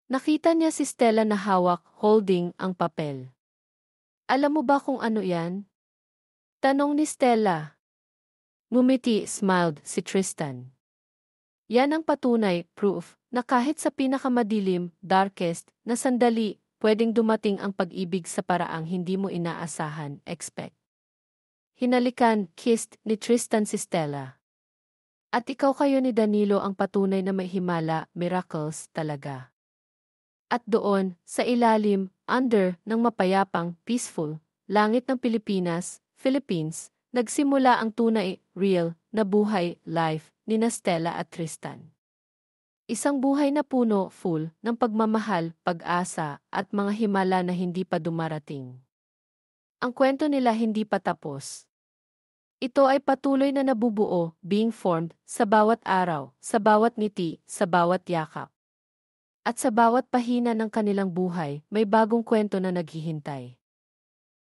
Nakita niya si Stella na hawak, holding, ang papel. Alam mo ba kung ano yan? Tanong ni Stella. Ngumiti, smiled si Tristan. Yan ang patunay, proof, na kahit sa pinakamadilim, darkest, na sandali, pwedeng dumating ang pag-ibig sa paraang hindi mo inaasahan, expect. Hinalikan, kissed, ni Tristan si Stella. At ikaw kayo ni Danilo ang patunay na may himala, miracles, talaga. At doon, sa ilalim, under, ng mapayapang, peaceful, langit ng Philippines, nagsimula ang tunay, real, na buhay, life, ni Stella at Tristan. Isang buhay na puno, full, ng pagmamahal, pag-asa, at mga himala na hindi pa dumarating. Ang kwento nila hindi pa tapos. Ito ay patuloy na nabubuo, being formed, sa bawat araw, sa bawat ngiti, sa bawat yakap. At sa bawat pahina ng kanilang buhay, may bagong kwento na naghihintay.